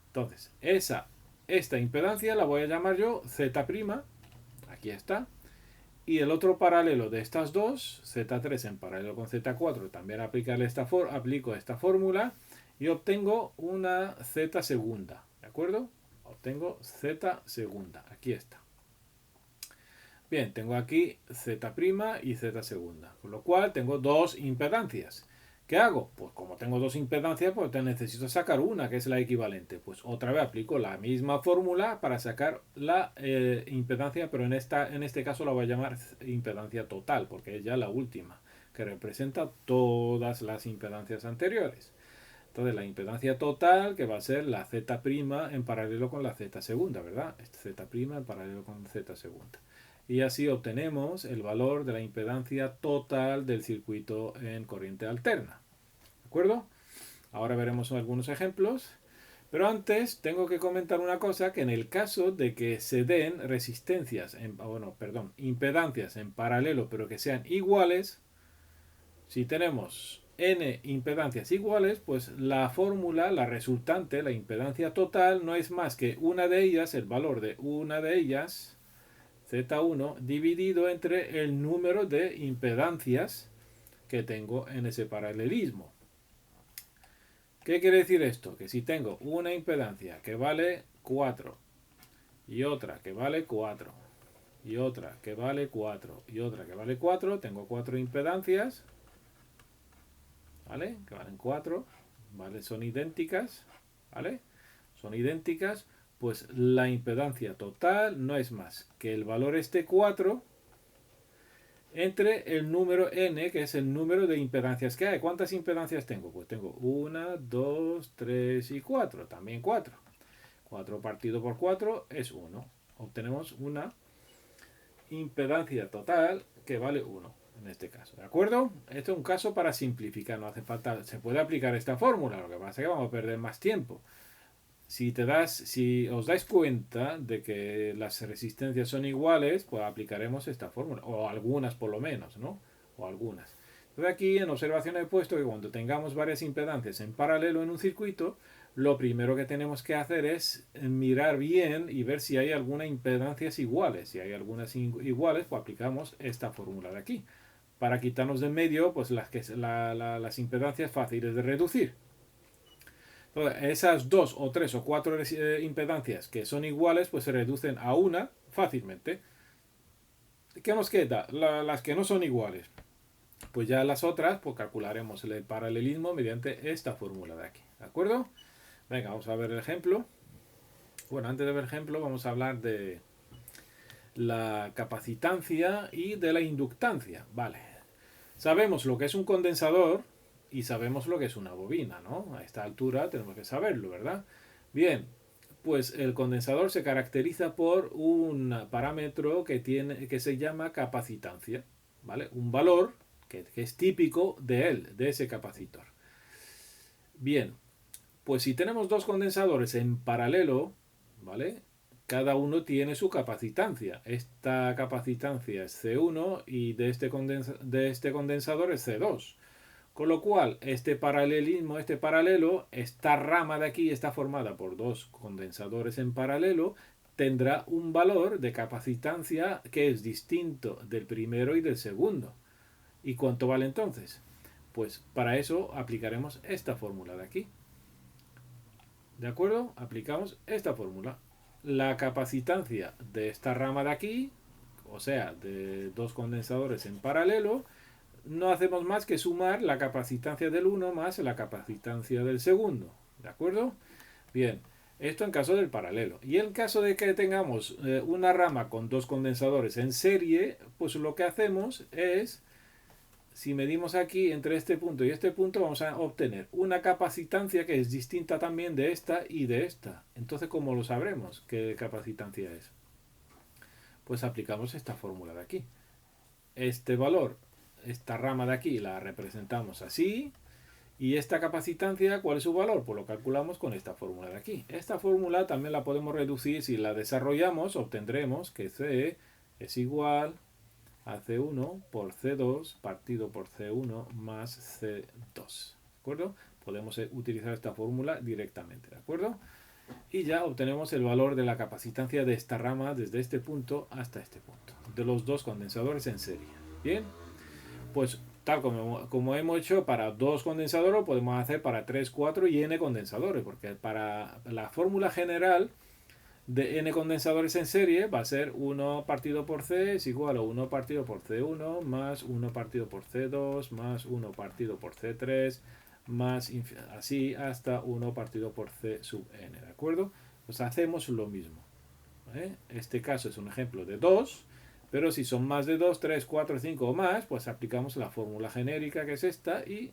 Entonces, esta impedancia la voy a llamar yo Z', aquí está, y el otro paralelo de estas dos, Z3 en paralelo con Z4, también aplico esta fórmula y obtengo una Z segunda, ¿de acuerdo? Obtengo Z segunda, aquí está. Bien, tengo aquí Z' y Z segunda, con lo cual tengo dos impedancias. ¿Qué hago? Pues como tengo dos impedancias, pues necesito sacar una, que es la equivalente. Pues otra vez aplico la misma fórmula para sacar la impedancia, pero en este caso la voy a llamar impedancia total, porque es ya la última, que representa todas las impedancias anteriores. Entonces la impedancia total, que va a ser la Z' en paralelo con la Z segunda, ¿verdad? Z' en paralelo con Z segunda. Y así obtenemos el valor de la impedancia total del circuito en corriente alterna. ¿De acuerdo? Ahora veremos algunos ejemplos. Pero antes tengo que comentar una cosa, que en el caso de que se den impedancias en paralelo pero que sean iguales, si tenemos n impedancias iguales, pues la fórmula, la resultante, la impedancia total, no es más que una de ellas, el valor de una de ellas, Z1, dividido entre el número de impedancias que tengo en ese paralelismo. ¿Qué quiere decir esto? Que si tengo una impedancia que vale 4 y otra que vale 4 y otra que vale 4 y otra que vale 4, tengo cuatro impedancias, ¿vale? Que valen 4, ¿vale? Son idénticas, ¿vale? Son idénticas, pues la impedancia total no es más que el valor 4 entre el número n, que es el número de impedancias que hay. ¿Cuántas impedancias tengo? Pues tengo 1, 2, 3 y 4, también 4. 4 partido por 4 es 1. Obtenemos una impedancia total que vale 1 en este caso, ¿de acuerdo? Esto es un caso para simplificar, no hace falta, se puede aplicar esta fórmula, lo que pasa es que vamos a perder más tiempo. Si os dais cuenta de que las resistencias son iguales, pues aplicaremos esta fórmula, o algunas por lo menos, ¿no? O algunas. Entonces aquí en observación he puesto que cuando tengamos varias impedancias en paralelo en un circuito, lo primero que tenemos que hacer es mirar bien y ver si hay algunas impedancias iguales. Si hay algunas iguales, pues aplicamos esta fórmula de aquí, para quitarnos de en medio pues las impedancias fáciles de reducir. Esas dos o tres o cuatro impedancias que son iguales, pues se reducen a una fácilmente. ¿Qué nos queda? Las que no son iguales. Pues ya las otras, pues calcularemos el paralelismo mediante esta fórmula de aquí. ¿De acuerdo? Venga, vamos a ver el ejemplo. Bueno, antes de ver el ejemplo, vamos a hablar de la capacitancia y de la inductancia. Vale. Sabemos lo que es un condensador y sabemos lo que es una bobina, ¿no? A esta altura tenemos que saberlo, ¿verdad? Bien, pues el condensador se caracteriza por un parámetro que se llama capacitancia, ¿vale? Un valor que es típico de él, de ese capacitor. Bien, pues si tenemos dos condensadores en paralelo, ¿vale? Cada uno tiene su capacitancia. Esta capacitancia es C1 y de este condensador es C2. Con lo cual, este paralelismo, este paralelo, esta rama de aquí está formada por dos condensadores en paralelo, tendrá un valor de capacitancia que es distinto del primero y del segundo. ¿Y cuánto vale entonces? Pues para eso aplicaremos esta fórmula de aquí. ¿De acuerdo? Aplicamos esta fórmula. La capacitancia de esta rama de aquí, o sea, de dos condensadores en paralelo, no hacemos más que sumar la capacitancia del uno más la capacitancia del segundo. ¿De acuerdo? Bien, esto en caso del paralelo. Y en caso de que tengamos una rama con dos condensadores en serie, pues lo que hacemos es, si medimos aquí entre este punto y este punto, vamos a obtener una capacitancia que es distinta también de esta y de esta. Entonces, ¿cómo lo sabremos qué capacitancia es? Pues aplicamos esta fórmula de aquí. Este valor, esta rama de aquí la representamos así, y esta capacitancia, ¿cuál es su valor? Pues lo calculamos con esta fórmula de aquí. Esta fórmula también la podemos reducir, si la desarrollamos obtendremos que C es igual a C1 por C2 partido por C1 más C2. ¿De acuerdo? Podemos utilizar esta fórmula directamente, ¿de acuerdo? Y ya obtenemos el valor de la capacitancia de esta rama desde este punto hasta este punto, de los dos condensadores en serie. Bien, pues tal como hemos hecho para dos condensadores, lo podemos hacer para 3, 4 y n condensadores, porque para la fórmula general de n condensadores en serie va a ser 1 partido por C es igual a 1 partido por C1 más 1 partido por C2 más 1 partido por C3 más así hasta 1 partido por C sub n, ¿de acuerdo? Pues hacemos lo mismo. Este caso es un ejemplo de 2, pero si son más de 2, 3, 4, 5 o más, pues aplicamos la fórmula genérica que es esta y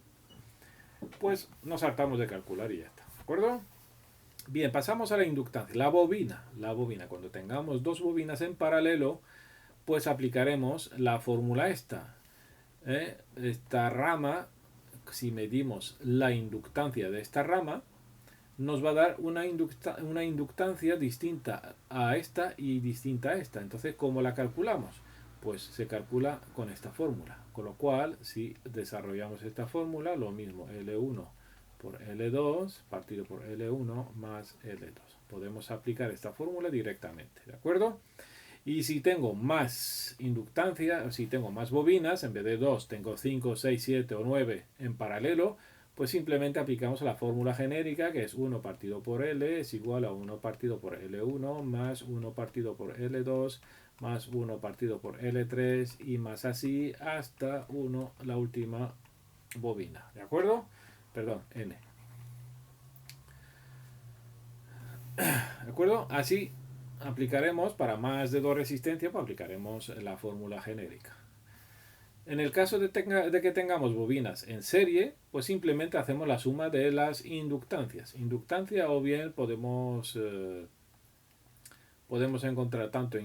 pues nos hartamos de calcular y ya está, ¿de acuerdo? Bien, pasamos a la inductancia. La bobina. La bobina. Cuando tengamos dos bobinas en paralelo, pues aplicaremos la fórmula esta. Esta rama, si medimos la inductancia de esta rama, nos va a dar una inductancia distinta a esta y distinta a esta. Entonces, ¿cómo la calculamos? Pues se calcula con esta fórmula. Con lo cual, si desarrollamos esta fórmula, lo mismo, L1 por L2 partido por L1 más L2. Podemos aplicar esta fórmula directamente, ¿de acuerdo? Y si tengo más inductancia, si tengo más bobinas, en vez de 2 tengo 5, 6, 7 o 9 en paralelo, pues simplemente aplicamos la fórmula genérica que es 1 partido por L es igual a 1 partido por L1 más 1 partido por L2 más 1 partido por L3 y más así hasta 1, la última bobina, ¿de acuerdo? Perdón, N. ¿De acuerdo? Así aplicaremos, para más de dos resistencias, pues aplicaremos la fórmula genérica. En el caso de que tengamos bobinas en serie, pues simplemente hacemos la suma de las inductancias. Inductancia o bien podemos encontrar tanto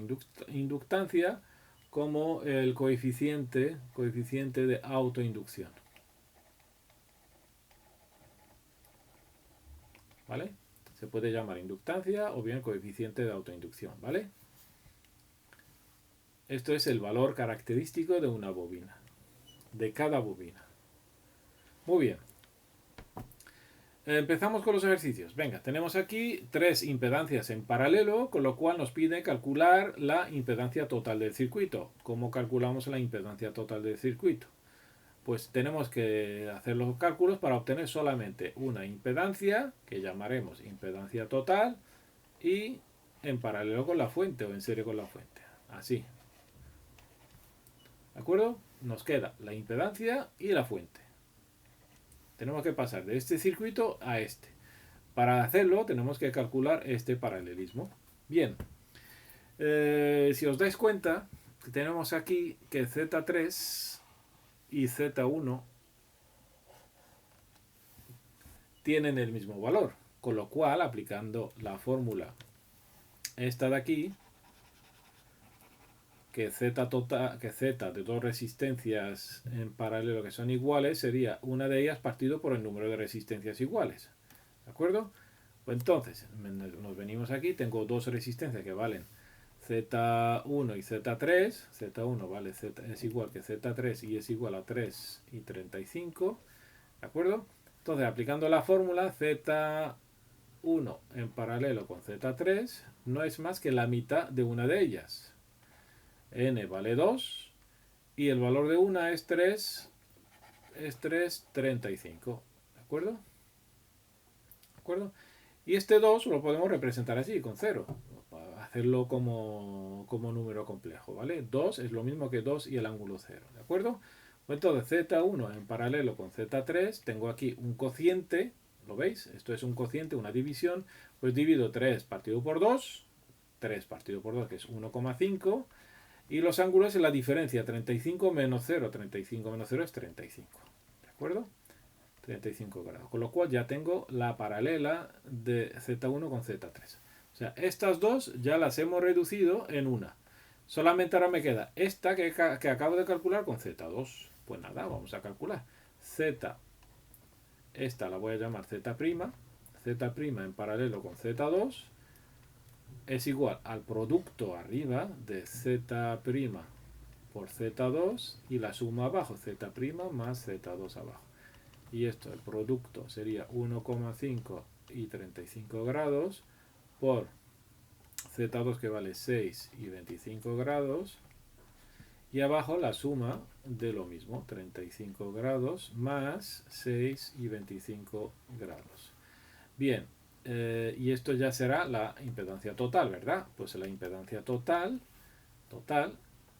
inductancia como el coeficiente de autoinducción. ¿Vale? Se puede llamar inductancia o bien coeficiente de autoinducción, ¿vale? Esto es el valor característico de una bobina, de cada bobina. Muy bien. Empezamos con los ejercicios. Venga, tenemos aquí tres impedancias en paralelo, con lo cual nos pide calcular la impedancia total del circuito. ¿Cómo calculamos la impedancia total del circuito? Pues tenemos que hacer los cálculos para obtener solamente una impedancia, que llamaremos impedancia total, y en paralelo con la fuente o en serie con la fuente. Así. ¿De acuerdo? Nos queda la impedancia y la fuente. Tenemos que pasar de este circuito a este. Para hacerlo tenemos que calcular este paralelismo. Bien, si os dais cuenta, tenemos aquí que Z3 y Z1 tienen el mismo valor. Con lo cual, aplicando la fórmula esta de aquí, que z de dos resistencias en paralelo que son iguales, sería una de ellas partido por el número de resistencias iguales. ¿De acuerdo? Pues entonces, nos venimos aquí, tengo dos resistencias que valen Z1 y Z3. Z1 vale es igual que Z3 y es igual a 3 y 35. ¿De acuerdo? Entonces, aplicando la fórmula, Z1 en paralelo con Z3 no es más que la mitad de una de ellas. N vale 2 y el valor de una es 3,35. ¿De acuerdo? ¿De acuerdo? Y este 2 lo podemos representar así, con 0. Para hacerlo como número complejo, ¿vale? 2 es lo mismo que 2 y el ángulo 0, ¿de acuerdo? Pues entonces Z1 en paralelo con Z3, tengo aquí un cociente, ¿lo veis? Esto es un cociente, una división, pues divido 3 partido por 2, 3 partido por 2 que es 1,5, y los ángulos es la diferencia, 35 menos 0, 35 menos 0 es 35, ¿de acuerdo? 35 grados. Con lo cual ya tengo la paralela de Z1 con Z3. O sea, estas dos ya las hemos reducido en una. Solamente ahora me queda esta que acabo de calcular con Z2. Pues nada, vamos a calcular. Z, esta la voy a llamar Z'. Z' en paralelo con Z2 es igual al producto arriba de Z' por Z2 y la suma abajo, Z' más Z2 abajo. Y esto, el producto sería 1,5 y 35 grados por Z2 que vale 6 y 25 grados. Y abajo la suma de lo mismo, 35 grados más 6 y 25 grados. Bien, y esto ya será la impedancia total, ¿verdad? Pues la impedancia total,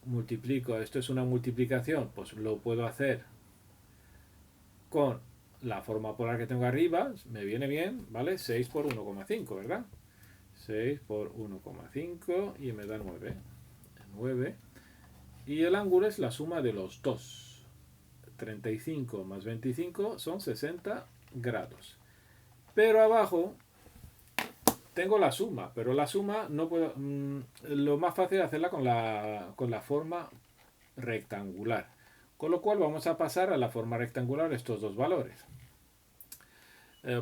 multiplico, esto es una multiplicación, pues lo puedo hacer con la forma polar que tengo arriba, me viene bien, ¿vale? 6 por 1,5, ¿verdad? 6 por 1,5 y me da 9. 9. Y el ángulo es la suma de los dos. 35 más 25 son 60 grados. Pero abajo tengo la suma, pero la suma no puedo. Lo más fácil es hacerla con la forma rectangular. Con lo cual vamos a pasar a la forma rectangular estos dos valores.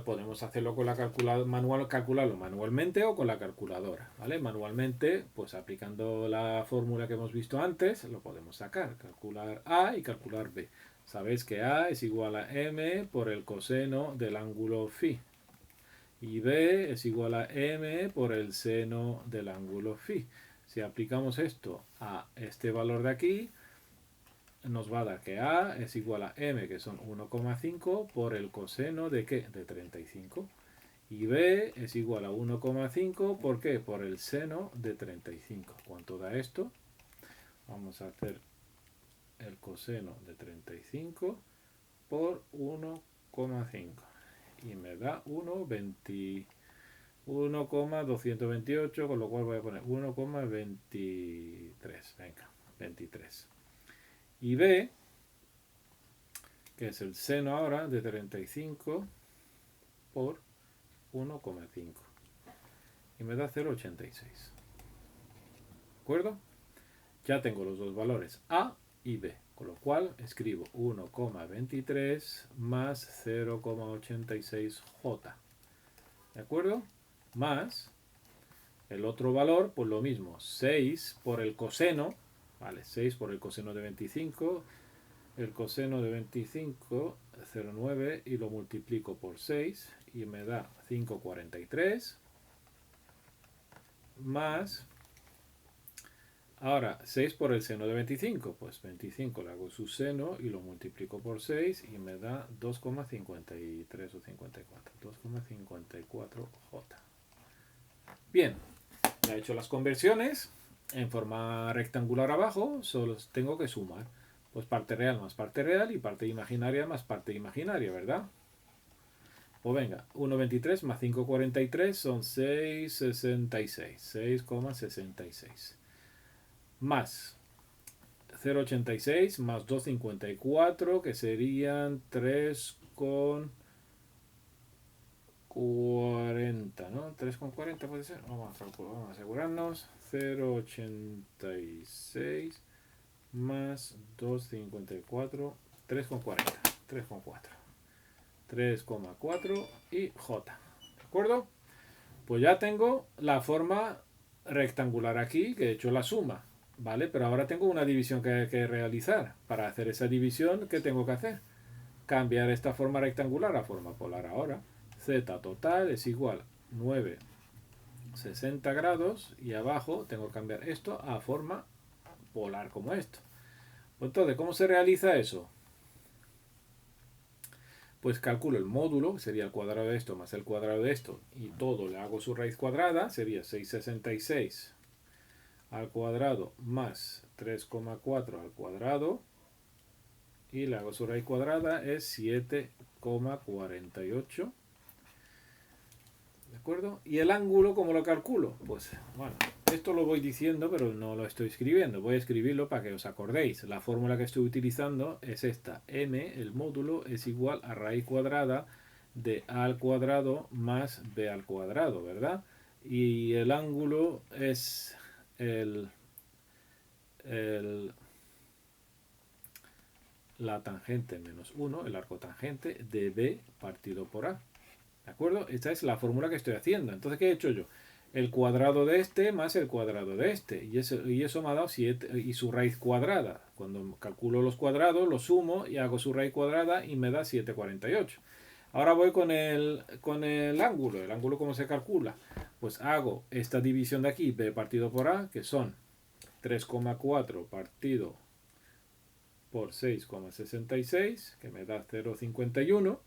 Podemos hacerlo con la calculadora, calcularlo manualmente o con la calculadora, ¿vale? Manualmente, pues aplicando la fórmula que hemos visto antes, lo podemos sacar, calcular A y calcular B. Sabéis que A es igual a M por el coseno del ángulo φ y B es igual a M por el seno del ángulo φ. Si aplicamos esto a este valor de aquí, nos va a dar que A es igual a M, que son 1,5 por el coseno de ¿qué? De 35. Y B es igual a 1,5, ¿por qué? Por el seno de 35. ¿Cuánto da esto? Vamos a hacer el coseno de 35 por 1,5. Y me da 1,228, con lo cual voy a poner 1,23. Venga, 23. Y B, que es el seno ahora de 35 por 1,5. Y me da 0,86. ¿De acuerdo? Ya tengo los dos valores A y B. Con lo cual escribo 1,23 más 0,86J. ¿De acuerdo? Más el otro valor, pues lo mismo. 6 por el coseno. Vale, 6 por el coseno de 25. El coseno de 25, 0,9 y lo multiplico por 6 y me da 5,43 más, ahora 6 por el seno de 25, pues 25 le hago su seno y lo multiplico por 6 y me da 2,53 o 54, 2,54J. Bien, ya he hecho las conversiones en forma rectangular abajo, solo tengo que sumar. Pues parte real más parte real y parte imaginaria más parte imaginaria, ¿verdad? Pues venga, 1,23 más 5,43 son 6,66. 6,66. Más 0,86 más 2,54 que serían 3,84. 40, ¿no? 3,40 puede ser. Vamos a asegurarnos. 0,86 más 2,54. 3,40. 3,4. 3,4 y J. ¿De acuerdo? Pues ya tengo la forma rectangular aquí, que he hecho la suma. ¿Vale? Pero ahora tengo una división que realizar. Para hacer esa división, ¿qué tengo que hacer? Cambiar esta forma rectangular a forma polar ahora. Z total es igual 9,60 grados y abajo tengo que cambiar esto a forma polar como esto. Entonces, ¿cómo se realiza eso? Pues calculo el módulo, que sería el cuadrado de esto más el cuadrado de esto, y todo le hago su raíz cuadrada, sería 666 al cuadrado más 3,4 al cuadrado, y le hago su raíz cuadrada, es 7,48. ¿De acuerdo? ¿Y el ángulo cómo lo calculo? Pues bueno, esto lo voy diciendo, pero no lo estoy escribiendo. Voy a escribirlo para que os acordéis. La fórmula que estoy utilizando es esta. M, el módulo, es igual a raíz cuadrada de a al cuadrado más b al cuadrado, ¿verdad? Y el ángulo es la tangente menos 1, el arco tangente de b partido por a. ¿De acuerdo? Esta es la fórmula que estoy haciendo. Entonces, ¿qué he hecho yo? El cuadrado de este más el cuadrado de este. Y eso me ha dado 7 y su raíz cuadrada. Cuando calculo los cuadrados, los sumo y hago su raíz cuadrada y me da 7,48. Ahora voy con el ángulo. ¿El ángulo cómo se calcula? Pues hago esta división de aquí, b partido por a, que son 3,4 partido por 6,66, que me da 0,51.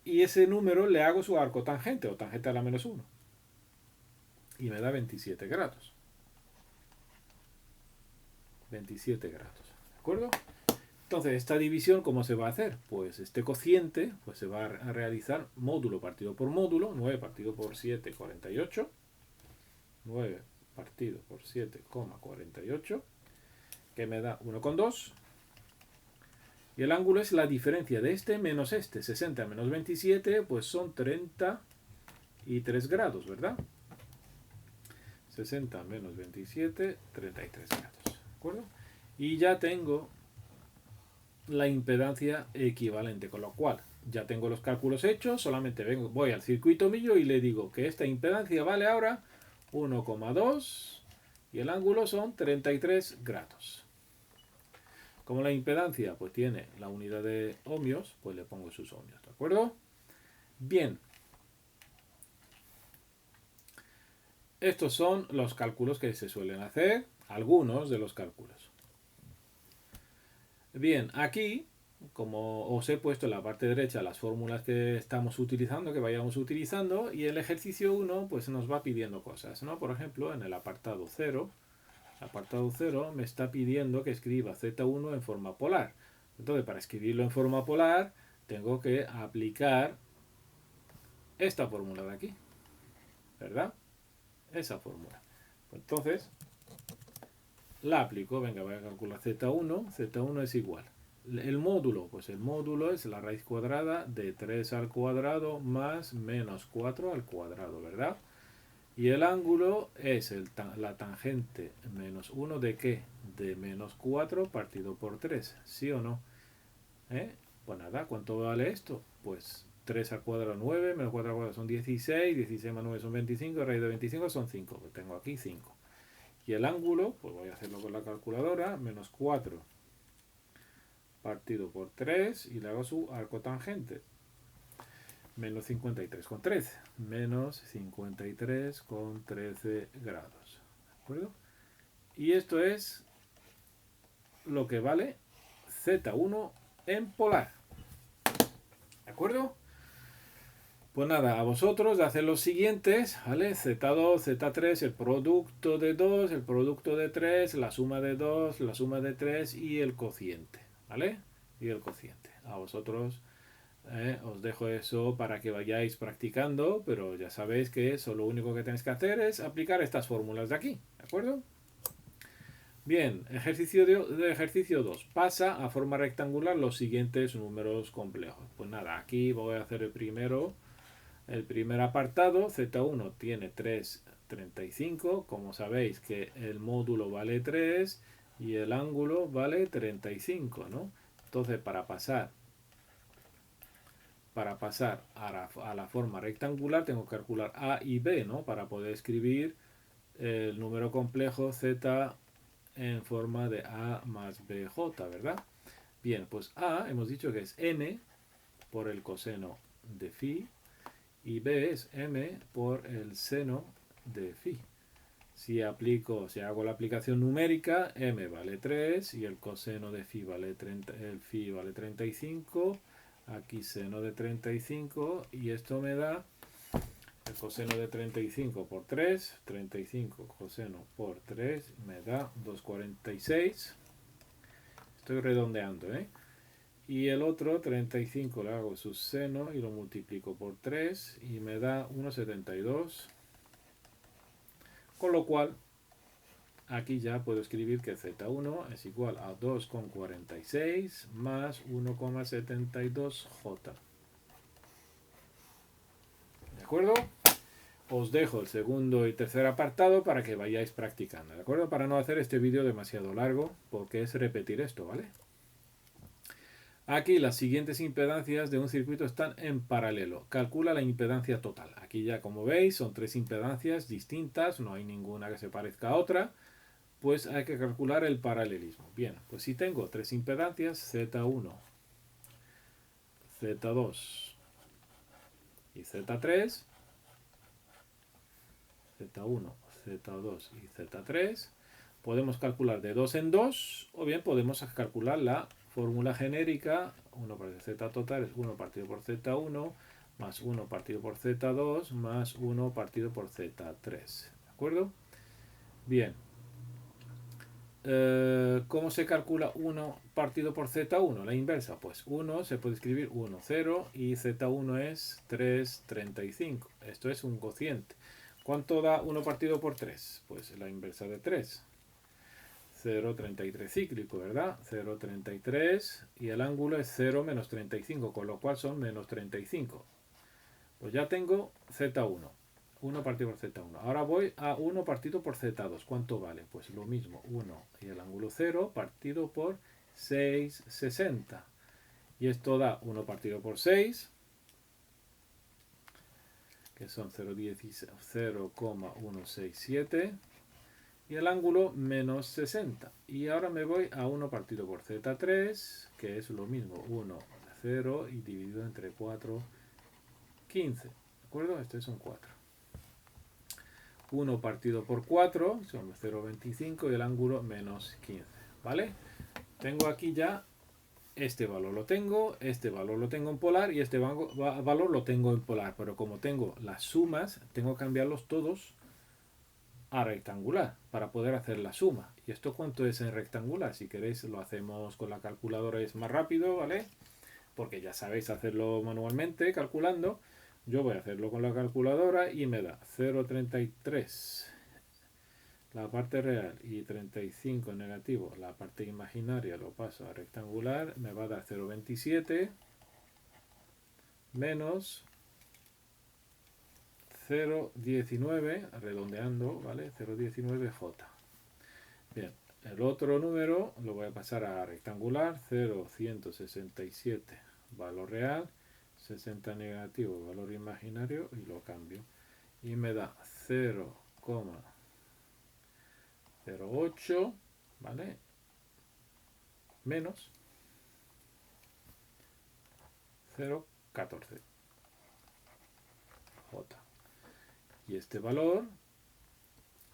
Y ese número le hago su arco tangente o tangente a la menos 1. Y me da 27 grados. 27 grados. ¿De acuerdo? Entonces, esta división, ¿cómo se va a hacer? Pues este cociente pues se va a realizar módulo partido por módulo. 9 partido por 7, 48. 9 partido por 7,48. Que me da 1,2. Y el ángulo es la diferencia de este menos este. 60 menos 27, pues son 33 grados, ¿verdad? 60 menos 27, 33 grados. ¿De acuerdo? Y ya tengo la impedancia equivalente, con lo cual ya tengo los cálculos hechos, solamente voy al circuito millo y le digo que esta impedancia vale ahora 1,2 y el ángulo son 33 grados. Como la impedancia pues tiene la unidad de ohmios, pues le pongo sus ohmios, ¿de acuerdo? Bien. Estos son los cálculos que se suelen hacer, algunos de los cálculos. Bien, aquí, como os he puesto en la parte derecha las fórmulas que estamos utilizando, que vayamos utilizando, y el ejercicio 1 pues nos va pidiendo cosas, ¿no? Por ejemplo, en el apartado 0, me está pidiendo que escriba Z1 en forma polar. Entonces, para escribirlo en forma polar, tengo que aplicar esta fórmula de aquí, ¿verdad? Esa fórmula. Entonces, la aplico. Venga, voy a calcular Z1. Z1 es igual. El módulo, pues el módulo es la raíz cuadrada de 3 al cuadrado más menos 4 al cuadrado, ¿verdad? Y el ángulo es la tangente menos 1 de ¿qué? De menos 4 partido por 3, ¿sí o no? Pues nada, ¿cuánto vale esto? Pues 3 al cuadrado 9, menos 4 al cuadrado son 16, 16 más 9 son 25, raíz de 25 son 5, pues tengo aquí 5. Y el ángulo, pues voy a hacerlo con la calculadora, menos 4 partido por 3 y le hago su arco tangente. Menos 53,13. Menos 53,13 grados. ¿De acuerdo? Y esto es lo que vale Z1 en polar. ¿De acuerdo? Pues nada, a vosotros de hacer los siguientes, ¿vale? Z2, Z3, el producto de 2, el producto de 3, la suma de 2, la suma de 3 y el cociente, ¿vale? Y el cociente. A vosotros os dejo eso para que vayáis practicando, pero ya sabéis que eso lo único que tenéis que hacer es aplicar estas fórmulas de aquí, ¿de acuerdo? Bien, ejercicio 2. Pasa a forma rectangular los siguientes números complejos. Pues nada, aquí voy a hacer el primero. El primer apartado, Z1, tiene 3,35. Como sabéis que el módulo vale 3 y el ángulo vale 35, ¿no? Entonces, para pasar a la forma rectangular, tengo que calcular A y B, ¿no? Para poder escribir el número complejo Z en forma de A más BJ, ¿verdad? Bien, pues A hemos dicho que es M por el coseno de phi y B es M por el seno de phi. Si hago la aplicación numérica, M vale 3 y el coseno de phi vale 30, el phi vale 35, aquí seno de 35 y esto me da el coseno de 35 por 3, 35 coseno por 3 me da 2,46. Estoy redondeando, ¿eh? Y el otro 35 le hago su seno y lo multiplico por 3 y me da 1,72. Con lo cual, aquí ya puedo escribir que Z1 es igual a 2,46 más 1,72J. ¿De acuerdo? Os dejo el segundo y tercer apartado para que vayáis practicando, ¿de acuerdo? Para no hacer este vídeo demasiado largo, porque es repetir esto, ¿vale? Aquí las siguientes impedancias de un circuito están en paralelo. Calcula la impedancia total. Aquí ya, como veis, son tres impedancias distintas, no hay ninguna que se parezca a otra. Pues hay que calcular el paralelismo. Bien, pues si tengo tres impedancias, Z1, Z2 y Z3, Z1, Z2 y Z3, podemos calcular de 2 en 2 o bien podemos calcular la fórmula genérica. 1 por Z total es 1 partido por Z1 más 1 partido por Z2 más 1 partido por Z3. ¿De acuerdo? Bien. ¿Cómo se calcula 1 partido por Z1? La inversa, pues 1 se puede escribir 1, 0 y Z1 es 3,35. Esto es un cociente. ¿Cuánto da 1 partido por 3? Pues la inversa de 3. 0,33 cíclico, ¿verdad? 0,33 y el ángulo es 0 menos 35, con lo cual son menos 35. Pues ya tengo Z1. 1 partido por Z1. Ahora voy a 1 partido por Z2. ¿Cuánto vale? Pues lo mismo. 1 y el ángulo 0 partido por 6,60. Y esto da 1 partido por 6, que son 0,167. Y el ángulo menos 60. Y ahora me voy a 1 partido por Z3, que es lo mismo. 1, 0 y dividido entre 4, 15. ¿De acuerdo? Este es un 4. 1 partido por 4 son 0,25 y el ángulo menos 15. ¿Vale? Tengo aquí ya este valor este valor lo tengo en polar y este valor lo tengo en polar. Pero como tengo las sumas, tengo que cambiarlos todos a rectangular para poder hacer la suma. ¿Y esto cuánto es en rectangular? Si queréis lo hacemos con la calculadora, es más rápido, ¿vale? Porque ya sabéis hacerlo manualmente, calculando. Yo voy a hacerlo con la calculadora y me da 0,33 la parte real y 35 negativo la parte imaginaria, lo paso a rectangular, me va a dar 0,27 menos 0,19, redondeando, ¿vale? 0,19J. Bien, el otro número lo voy a pasar a rectangular, 0,167 valor real, 60 negativo valor imaginario y lo cambio. Y me da 0,08, ¿vale? Menos 0,14 J. Y este valor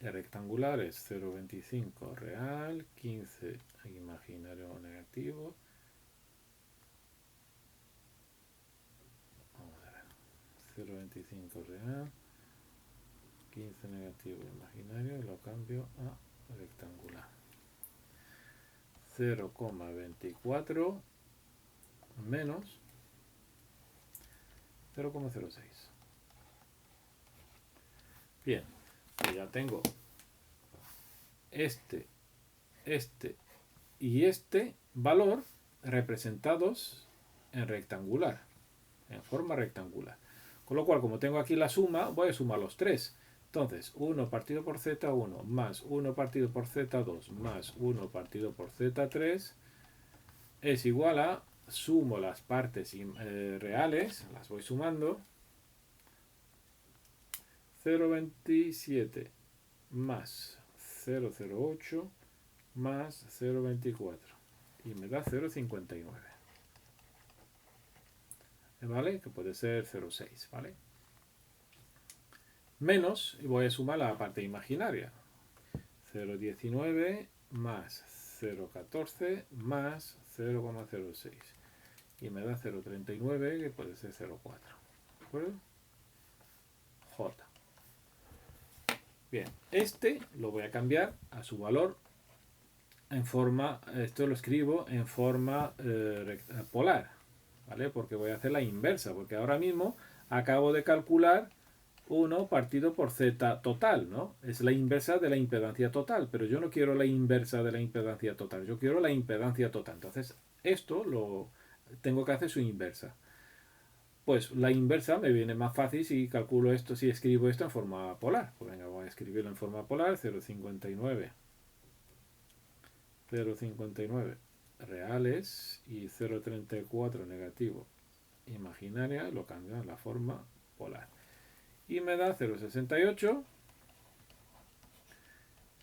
el rectangular es 0,25 real, 15 imaginario negativo. Vamos a ver. 0,25 real, 15 negativo imaginario y lo cambio a rectangular. 0,24 menos 0,06. Bien, ya tengo este y este valor representados en rectangular, en forma rectangular. Con lo cual, como tengo aquí la suma, voy a sumar los tres. Entonces, 1 partido por Z1 más 1 partido por Z2 más 1 partido por Z3 es igual a, sumo las partes reales, las voy sumando, 0,27 más 0,08 más 0,24 y me da 0,59. ¿Vale? Que puede ser 0,6, ¿vale? Menos, y voy a sumar la parte imaginaria. 0,19 más 0,14 más 0,06 y me da 0,39 que puede ser 0,4. ¿De acuerdo? J. Bien, este lo voy a cambiar a su valor en forma, esto lo escribo en forma polar, ¿vale? Porque voy a hacer la inversa, porque ahora mismo acabo de calcular 1 partido por Z total, ¿no? Es la inversa de la impedancia total, pero yo no quiero la inversa de la impedancia total, yo quiero la impedancia total. Entonces, esto lo tengo que hacer su inversa. Pues la inversa me viene más fácil si calculo esto, si escribo esto en forma polar. Pues venga, voy a escribirlo en forma polar, 0,59. 0,59 reales y 0,34 negativo imaginaria, lo cambio en la forma polar. Y me da 0,68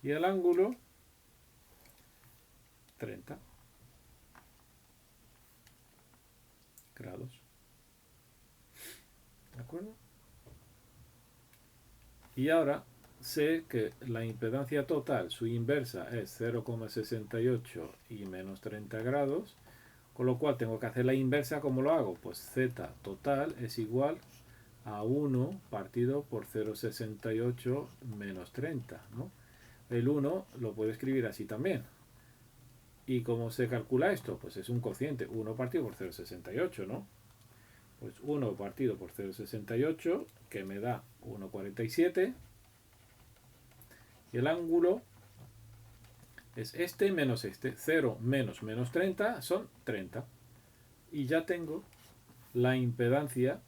y el ángulo 30 grados. ¿De acuerdo? Y ahora sé que la impedancia total, su inversa es 0,68 y menos 30 grados, con lo cual tengo que hacer la inversa. ¿Cómo lo hago? Pues Z total es igual a 1 partido por 0,68 menos 30, ¿no? El 1 lo puedo escribir así también. ¿Y cómo se calcula esto? Pues es un cociente, 1 partido por 0,68, ¿no? Pues 1 partido por 0,68, que me da 1,47. Y el ángulo es este menos este. 0 menos menos 30 son 30. Y ya tengo la impedancia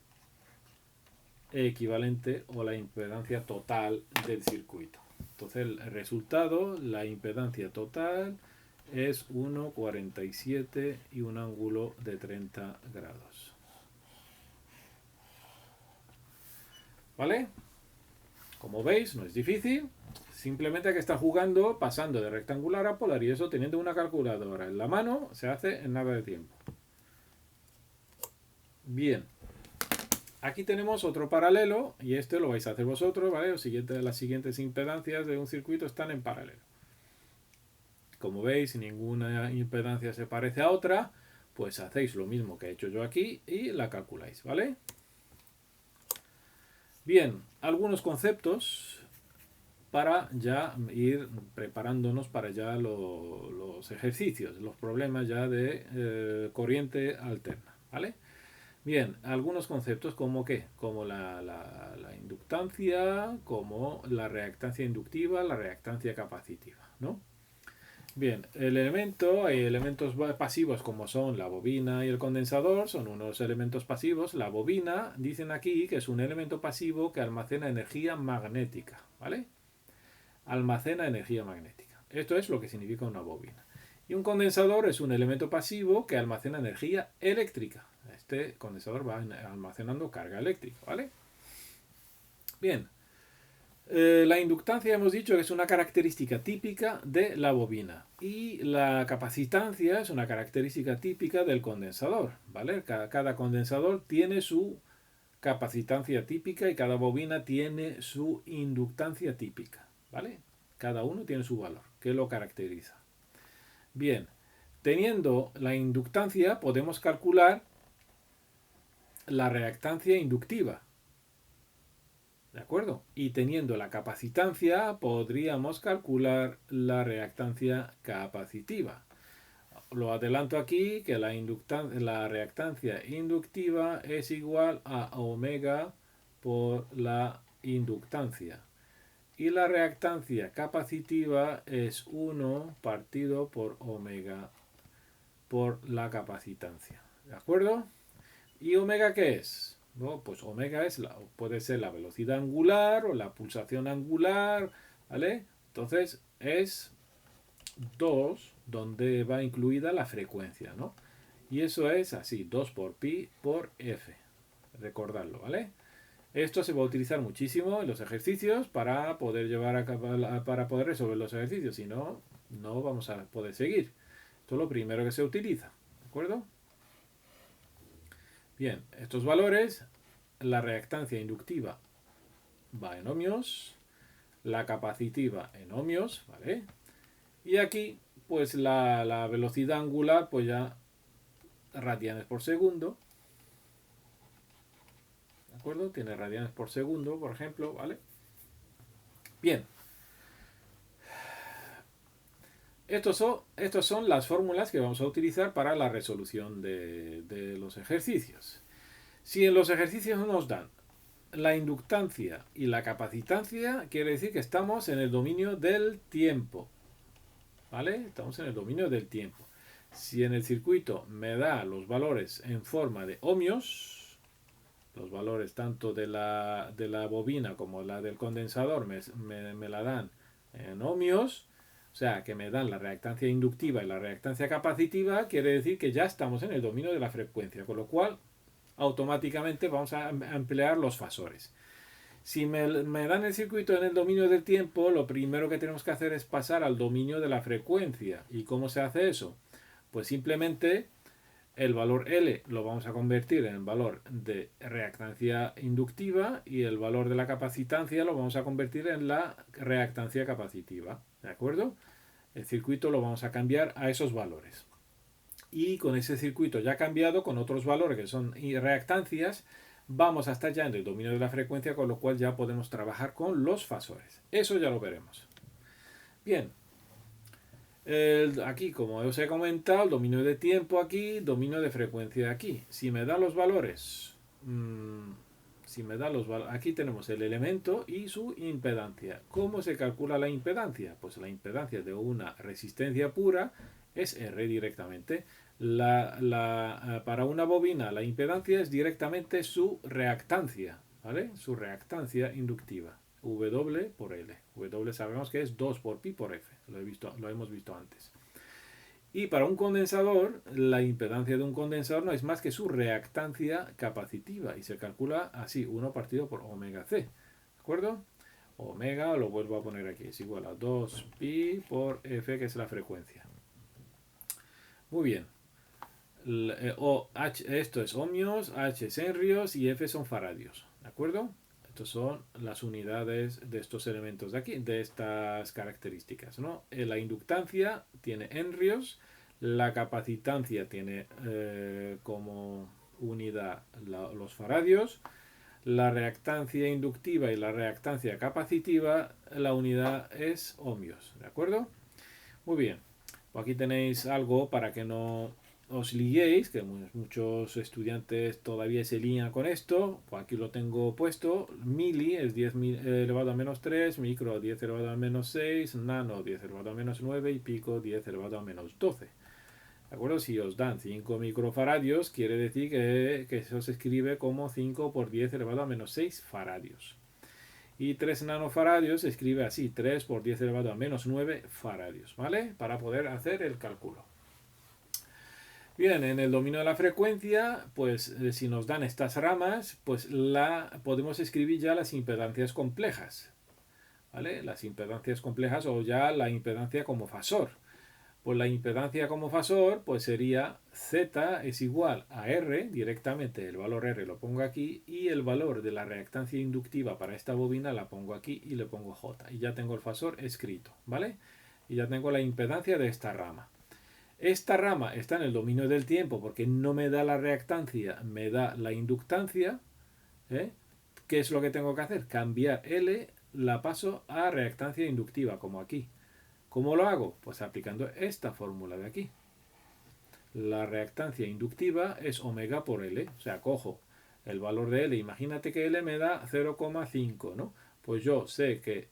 equivalente o la impedancia total del circuito. Entonces el resultado, la impedancia total es 1,47 y un ángulo de 30 grados. ¿Vale? Como veis, no es difícil. Simplemente hay que estar jugando, pasando de rectangular a polar, y eso teniendo una calculadora en la mano se hace en nada de tiempo. Bien. Aquí tenemos otro paralelo, y este lo vais a hacer vosotros, ¿vale? Las siguientes impedancias de un circuito están en paralelo. Como veis, ninguna impedancia se parece a otra, pues hacéis lo mismo que he hecho yo aquí y la calculáis, ¿vale? Bien, algunos conceptos para ya ir preparándonos para ya los ejercicios, los problemas ya de corriente alterna, ¿vale? Bien, algunos conceptos como ¿qué? Como la inductancia, como la reactancia inductiva, la reactancia capacitiva, ¿no? Bien, hay elementos pasivos como son la bobina y el condensador, son unos elementos pasivos. La bobina, dicen aquí que es un elemento pasivo que almacena energía magnética, ¿vale? Almacena energía magnética. Esto es lo que significa una bobina. Y un condensador es un elemento pasivo que almacena energía eléctrica. Este condensador va almacenando carga eléctrica, ¿vale? Bien. La inductancia hemos dicho que es una característica típica de la bobina y la capacitancia es una característica típica del condensador, ¿vale? Cada condensador tiene su capacitancia típica y cada bobina tiene su inductancia típica, ¿vale? Cada uno tiene su valor, que lo caracteriza. Bien, teniendo la inductancia podemos calcular la reactancia inductiva. ¿De acuerdo? Y teniendo la capacitancia, podríamos calcular la reactancia capacitiva. Lo adelanto aquí, que la reactancia inductiva es igual a omega por la inductancia. Y la reactancia capacitiva es 1 partido por omega por la capacitancia. ¿De acuerdo? ¿Y omega qué es? ¿no? Pues omega puede ser la velocidad angular o la pulsación angular, ¿vale? Entonces es 2 donde va incluida la frecuencia, ¿no? Y eso es así, 2 por pi por f. Recordarlo, ¿vale? Esto se va a utilizar muchísimo en los ejercicios para poder llevar a cabo, para poder resolver los ejercicios. Si no, no vamos a poder seguir. Esto es lo primero que se utiliza, ¿de acuerdo? Bien, estos valores, la reactancia inductiva va en ohmios, la capacitiva en ohmios, ¿vale? Y aquí, pues la velocidad angular, pues ya radianes por segundo, ¿de acuerdo? Tiene radianes por segundo, por ejemplo, ¿vale? Bien, estos son las fórmulas que vamos a utilizar para la resolución de los ejercicios. Si en los ejercicios nos dan la inductancia y la capacitancia, quiere decir que estamos en el dominio del tiempo. ¿Vale? Estamos en el dominio del tiempo. Si en el circuito me da los valores en forma de ohmios, los valores tanto de la bobina como la del condensador me la dan en ohmios, o sea, que me dan la reactancia inductiva y la reactancia capacitiva, quiere decir que ya estamos en el dominio de la frecuencia, con lo cual automáticamente vamos a emplear los fasores. Si me dan el circuito en el dominio del tiempo, lo primero que tenemos que hacer es pasar al dominio de la frecuencia. ¿Y cómo se hace eso? Pues simplemente el valor L lo vamos a convertir en valor de reactancia inductiva y el valor de la capacitancia lo vamos a convertir en la reactancia capacitiva. ¿De acuerdo? El circuito lo vamos a cambiar a esos valores. Y con ese circuito ya cambiado, con otros valores que son reactancias, vamos a estar ya en el dominio de la frecuencia, con lo cual ya podemos trabajar con los fasores. Eso ya lo veremos. Bien, aquí, como os he comentado, el dominio de tiempo aquí, dominio de frecuencia aquí. Si me da los valores, aquí tenemos el elemento y su impedancia. ¿Cómo se calcula la impedancia? Pues la impedancia de una resistencia pura es R directamente. Para una bobina la impedancia es directamente su reactancia, ¿vale? Su reactancia inductiva. W por L. W sabemos que es 2 por pi por F. Lo hemos visto antes. Y para un condensador, la impedancia de un condensador no es más que su reactancia capacitiva y se calcula así, 1 partido por omega C. ¿De acuerdo? Omega, lo vuelvo a poner aquí, es igual a 2 pi por F, que es la frecuencia. Muy bien. Esto es ohmios, H es henrios y F son faradios. ¿De acuerdo? Estas son las unidades de estos elementos de aquí, de estas características, ¿no? La inductancia tiene henrios, la capacitancia tiene como unidad los faradios, la reactancia inductiva y la reactancia capacitiva, la unidad es ohmios, ¿de acuerdo? Muy bien, pues aquí tenéis algo para que no os liéis, que muchos estudiantes todavía se lían con esto. Pues aquí lo tengo puesto. Mili es 10 elevado a menos 3, micro 10 elevado a menos 6, nano 10 elevado a menos 9 y pico 10 elevado a menos 12. ¿De acuerdo? Si os dan 5 microfaradios, quiere decir que eso se escribe como 5 por 10 elevado a menos 6 faradios. Y 3 nanofaradios se escribe así, 3 por 10 elevado a menos 9 faradios, ¿vale? Para poder hacer el cálculo. Bien, en el dominio de la frecuencia, pues si nos dan estas ramas, pues podemos escribir ya las impedancias complejas, ¿vale? Las impedancias complejas o ya la impedancia como fasor. Pues la impedancia como fasor, pues sería Z es igual a R, directamente el valor R lo pongo aquí, y el valor de la reactancia inductiva para esta bobina la pongo aquí y le pongo J. Y ya tengo el fasor escrito, ¿vale? Y ya tengo la impedancia de esta rama. Esta rama está en el dominio del tiempo porque no me da la reactancia, me da la inductancia. ¿Qué es lo que tengo que hacer? Cambiar L, la paso a reactancia inductiva, como aquí. ¿Cómo lo hago? Pues aplicando esta fórmula de aquí. La reactancia inductiva es omega por L. O sea, cojo el valor de L. Imagínate que L me da 0,5, ¿no? Pues yo sé que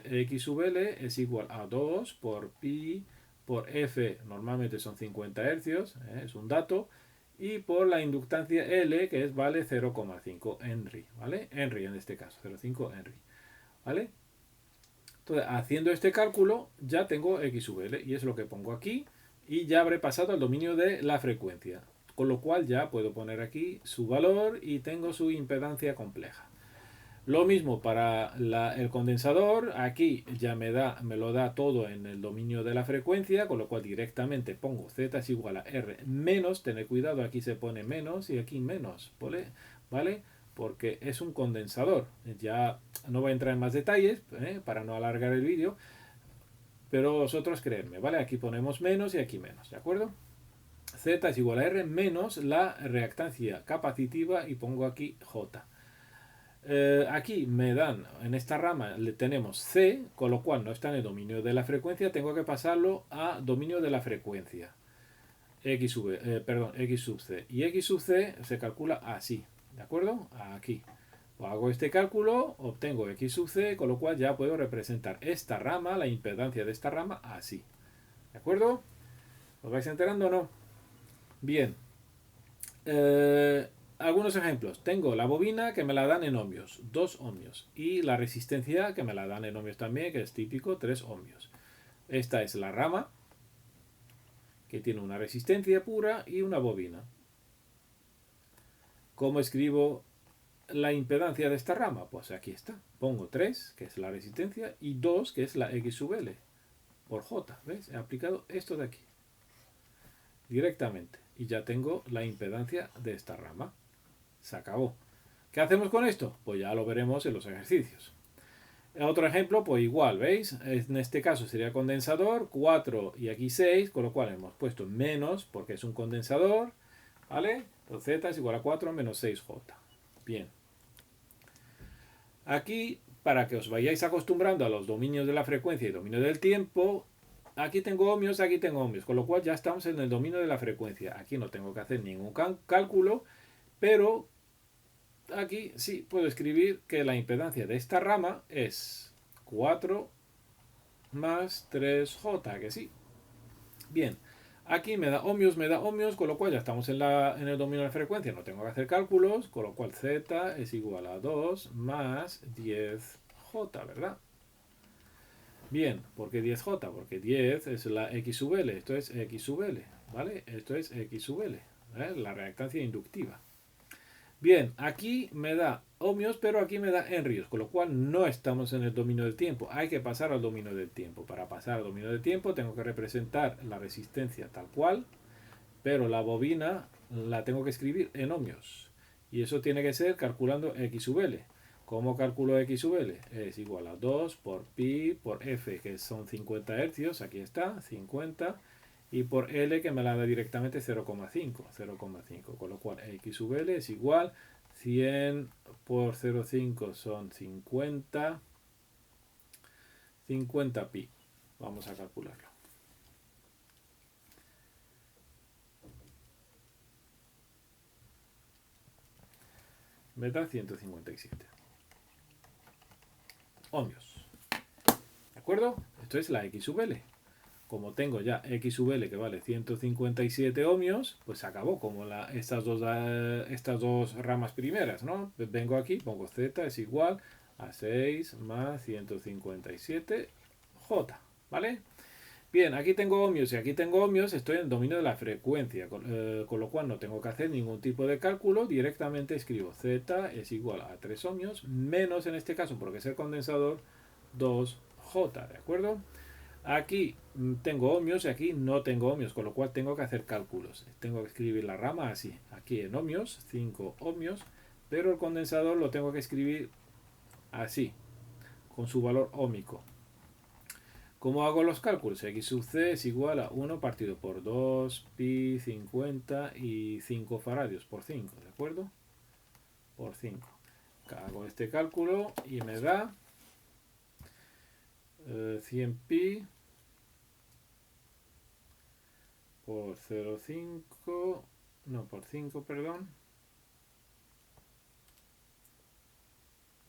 X sub L es igual a 2 por pi por F, normalmente son 50 hercios, es un dato, y por la inductancia L, que vale 0,5 Henry, ¿vale? Henry en este caso, 0,5 Henry, ¿vale? Entonces, haciendo este cálculo, ya tengo X sub L, y es lo que pongo aquí, y ya habré pasado al dominio de la frecuencia, con lo cual ya puedo poner aquí su valor y tengo su impedancia compleja. Lo mismo para el condensador, aquí ya me lo da todo en el dominio de la frecuencia, con lo cual directamente pongo Z es igual a R menos, tener cuidado, aquí se pone menos y aquí menos, ¿vale? Porque es un condensador. Ya no voy a entrar en más detalles para no alargar el vídeo, pero vosotros creedme, ¿vale? Aquí ponemos menos y aquí menos, ¿de acuerdo? Z es igual a R menos la reactancia capacitiva y pongo aquí J. Aquí me dan, en esta rama le tenemos C, con lo cual no está en el dominio de la frecuencia, tengo que pasarlo a dominio de la frecuencia. X sub C. Y X sub C se calcula así, ¿de acuerdo? Aquí. Pues hago este cálculo, obtengo X sub C, con lo cual ya puedo representar esta rama, la impedancia de esta rama, así. ¿De acuerdo? ¿Os vais enterando o no? Bien. Algunos ejemplos. Tengo la bobina que me la dan en ohmios, 2 ohmios. Y la resistencia que me la dan en ohmios también, que es típico, 3 ohmios. Esta es la rama, que tiene una resistencia pura y una bobina. ¿Cómo escribo la impedancia de esta rama? Pues aquí está. Pongo 3, que es la resistencia, y 2, que es la X sub L, por J. ¿Ves? He aplicado esto de aquí. Directamente. Y ya tengo la impedancia de esta rama. Se acabó. ¿Qué hacemos con esto? Pues ya lo veremos en los ejercicios. Otro ejemplo, pues igual, ¿veis? En este caso sería condensador, 4 y aquí 6, con lo cual hemos puesto menos porque es un condensador, ¿vale? Entonces Z es igual a 4 menos 6J. Bien. Aquí, para que os vayáis acostumbrando a los dominios de la frecuencia y dominio del tiempo, aquí tengo ohmios, con lo cual ya estamos en el dominio de la frecuencia. Aquí no tengo que hacer ningún cálculo, pero aquí sí puedo escribir que la impedancia de esta rama es 4 más 3J, que sí. Bien, aquí me da ohmios, con lo cual ya estamos en el dominio de la frecuencia, no tengo que hacer cálculos, con lo cual Z es igual a 2 más 10J, ¿verdad? Bien, ¿por qué 10J? Porque 10 es la X sub L, esto es X sub L, ¿vale? Esto es X sub L, la reactancia inductiva. Bien, aquí me da ohmios, pero aquí me da henrios, con lo cual no estamos en el dominio del tiempo. Hay que pasar al dominio del tiempo. Para pasar al dominio del tiempo tengo que representar la resistencia tal cual, pero la bobina la tengo que escribir en ohmios. Y eso tiene que ser calculando X sub L. ¿Cómo calculo X sub L? Es igual a 2 por pi por F, que son 50 hercios, aquí está, 50, y por L que me la da directamente 0,5, con lo cual X sub L es igual 100 por 0,5 son 50 pi. Vamos a calcularlo. Me da 157 ohmios. ¿De acuerdo? Esto es la X sub L. Como tengo ya X sub L que vale 157 ohmios, pues se acabó como estas dos ramas primeras, ¿no? Vengo aquí, pongo Z es igual a 6 más 157 J, ¿vale? Bien, aquí tengo ohmios y aquí tengo ohmios, estoy en el dominio de la frecuencia, con lo cual no tengo que hacer ningún tipo de cálculo, directamente escribo Z es igual a 3 ohmios, menos en este caso, porque es el condensador, 2J, ¿de acuerdo? Aquí tengo ohmios y aquí no tengo ohmios, con lo cual tengo que hacer cálculos. Tengo que escribir la rama así. Aquí en ohmios, 5 ohmios, pero el condensador lo tengo que escribir así, con su valor óhmico. ¿Cómo hago los cálculos? X sub C es igual a 1 partido por 2 pi 50 y 5 faradios por 5, ¿de acuerdo? Por 5. Hago este cálculo y me da 100 pi por 0,5, no, por 5, perdón,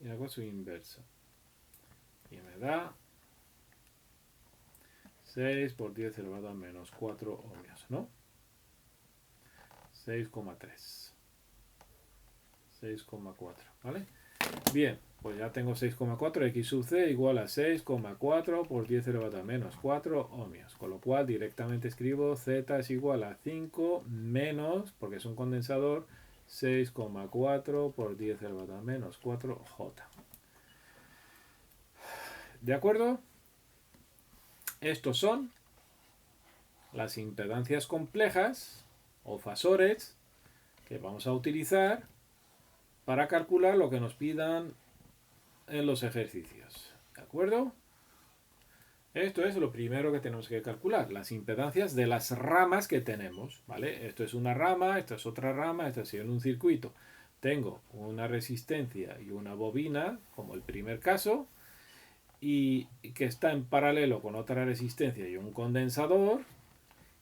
y hago su inverso. Y me da 6 por 10 elevado a menos 4 ohmios, ¿no? 6,3. 6,4, ¿vale? Bien, pues ya tengo 6,4, x sub c igual a 6,4 por 10 elevado a menos 4 ohmios. Con lo cual directamente escribo z es igual a 5 menos, porque es un condensador, 6,4 por 10 elevado a menos 4 j. ¿De acuerdo? Estos son las impedancias complejas o fasores que vamos a utilizar para calcular lo que nos pidan en los ejercicios. ¿De acuerdo? Esto es lo primero que tenemos que calcular, las impedancias de las ramas que tenemos, ¿vale? Esto es una rama, esto es otra rama, esto es en un circuito. Tengo una resistencia y una bobina, como el primer caso, y que está en paralelo con otra resistencia y un condensador,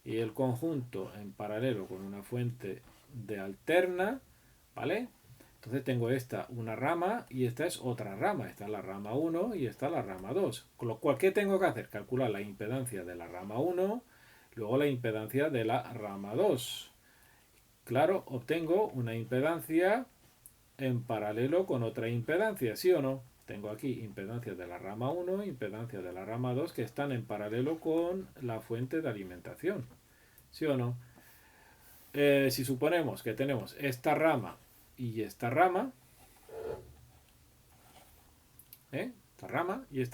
y el conjunto en paralelo con una fuente de alterna, ¿vale? Entonces tengo esta una rama y esta es otra rama. Esta es la rama 1 y esta la rama 2. Con lo cual, ¿qué tengo que hacer? Calcular la impedancia de la rama 1, luego la impedancia de la rama 2. Claro, obtengo una impedancia en paralelo con otra impedancia, ¿sí o no? Tengo aquí impedancia de la rama 1, impedancia de la rama 2 que están en paralelo con la fuente de alimentación, ¿sí o no? Si suponemos que tenemos esta rama y esta rama, esta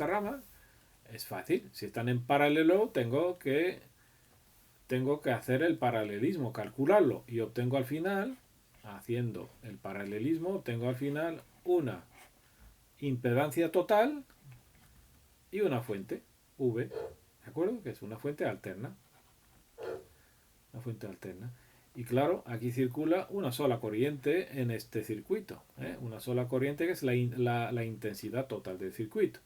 rama, es fácil. Si están en paralelo, tengo que hacer el paralelismo, calcularlo, y obtengo al final, haciendo el paralelismo, obtengo al final una impedancia total y una fuente, V, ¿de acuerdo? Que es una fuente alterna. Una fuente alterna. Y claro, aquí circula una sola corriente en este circuito. Una sola corriente que es la intensidad total del circuito.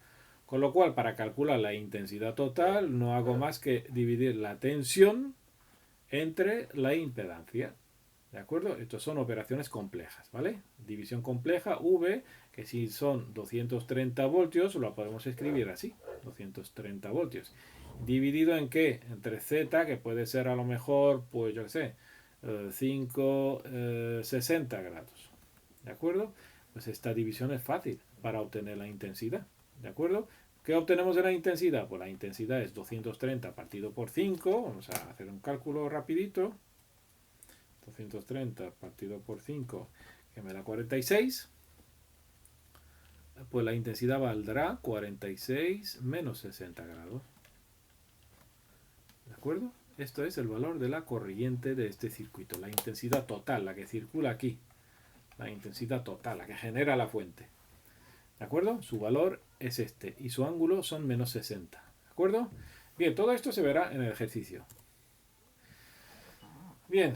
Con lo cual, para calcular la intensidad total, no hago más que dividir la tensión entre la impedancia. ¿De acuerdo? Estas son operaciones complejas, ¿vale? División compleja, V, que si son 230 voltios, lo podemos escribir así, 230 voltios. ¿Dividido en qué? Entre Z, que puede ser a lo mejor, pues yo qué sé, 60 grados. ¿De acuerdo? Pues esta división es fácil para obtener la intensidad. ¿De acuerdo? ¿Qué obtenemos de la intensidad? Pues la intensidad es 230 partido por 5. Vamos a hacer un cálculo rapidito. 230 partido por 5, que me da 46. Pues la intensidad valdrá 46 menos 60 grados. ¿De acuerdo? Esto es el valor de la corriente de este circuito. La intensidad total, la que circula aquí. La intensidad total, la que genera la fuente. ¿De acuerdo? Su valor es este. Y su ángulo son menos 60. ¿De acuerdo? Bien, todo esto se verá en el ejercicio. Bien,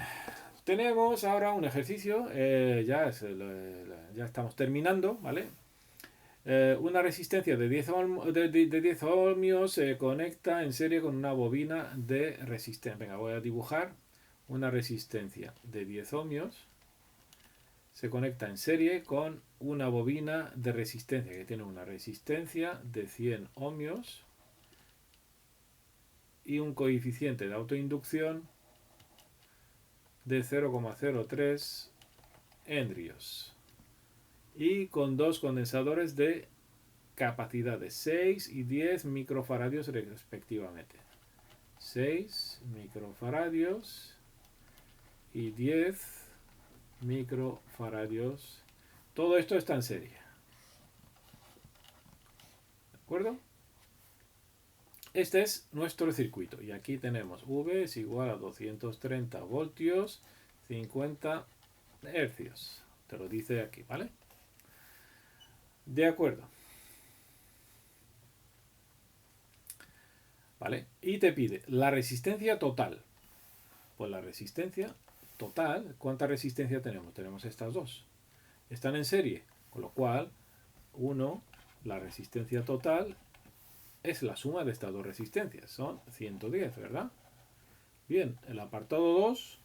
tenemos ahora un ejercicio. Ya estamos terminando, ¿vale? Una resistencia de 10 ohmios se conecta en serie con una bobina de resistencia. Venga, voy a dibujar una resistencia de 10 ohmios. Se conecta en serie con una bobina de resistencia que tiene una resistencia de 100 ohmios y un coeficiente de autoinducción de 0,03 henrios. Y con dos condensadores de capacidad de 6 y 10 microfaradios respectivamente. 6 microfaradios y 10 microfaradios. Todo esto está en serie. ¿De acuerdo? Este es nuestro circuito. Y aquí tenemos V es igual a 230 voltios, 50 hercios. Te lo dice aquí, ¿vale? De acuerdo. ¿Vale? Y te pide la resistencia total. Pues la resistencia total, ¿cuánta resistencia tenemos? Tenemos estas dos. Están en serie, con lo cual, la resistencia total es la suma de estas dos resistencias. Son 110, ¿verdad? Bien, el apartado 2,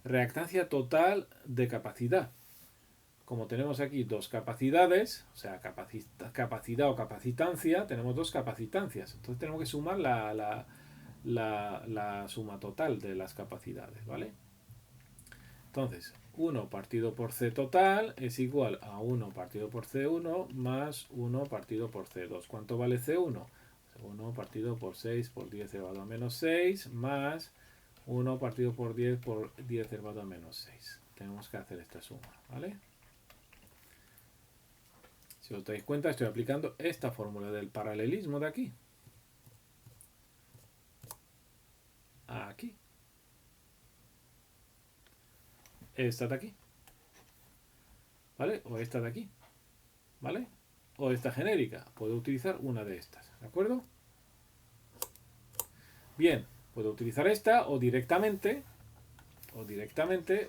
reactancia total de capacidad. Como tenemos aquí dos capacidades, o sea, capacidad o capacitancia, tenemos dos capacitancias. Entonces tenemos que sumar la suma total de las capacidades, ¿vale? Entonces, 1 partido por C total es igual a 1 partido por C1 más 1 partido por C2. ¿Cuánto vale C1? 1 partido por 6 por 10 elevado a menos 6 más 1 partido por 10 elevado a menos 6. Tenemos que hacer esta suma, ¿vale? Si os dais cuenta, estoy aplicando esta fórmula del paralelismo de aquí. Aquí. Esta de aquí. ¿Vale? O esta de aquí. ¿Vale? O esta genérica. Puedo utilizar una de estas. ¿De acuerdo? Bien, puedo utilizar esta o directamente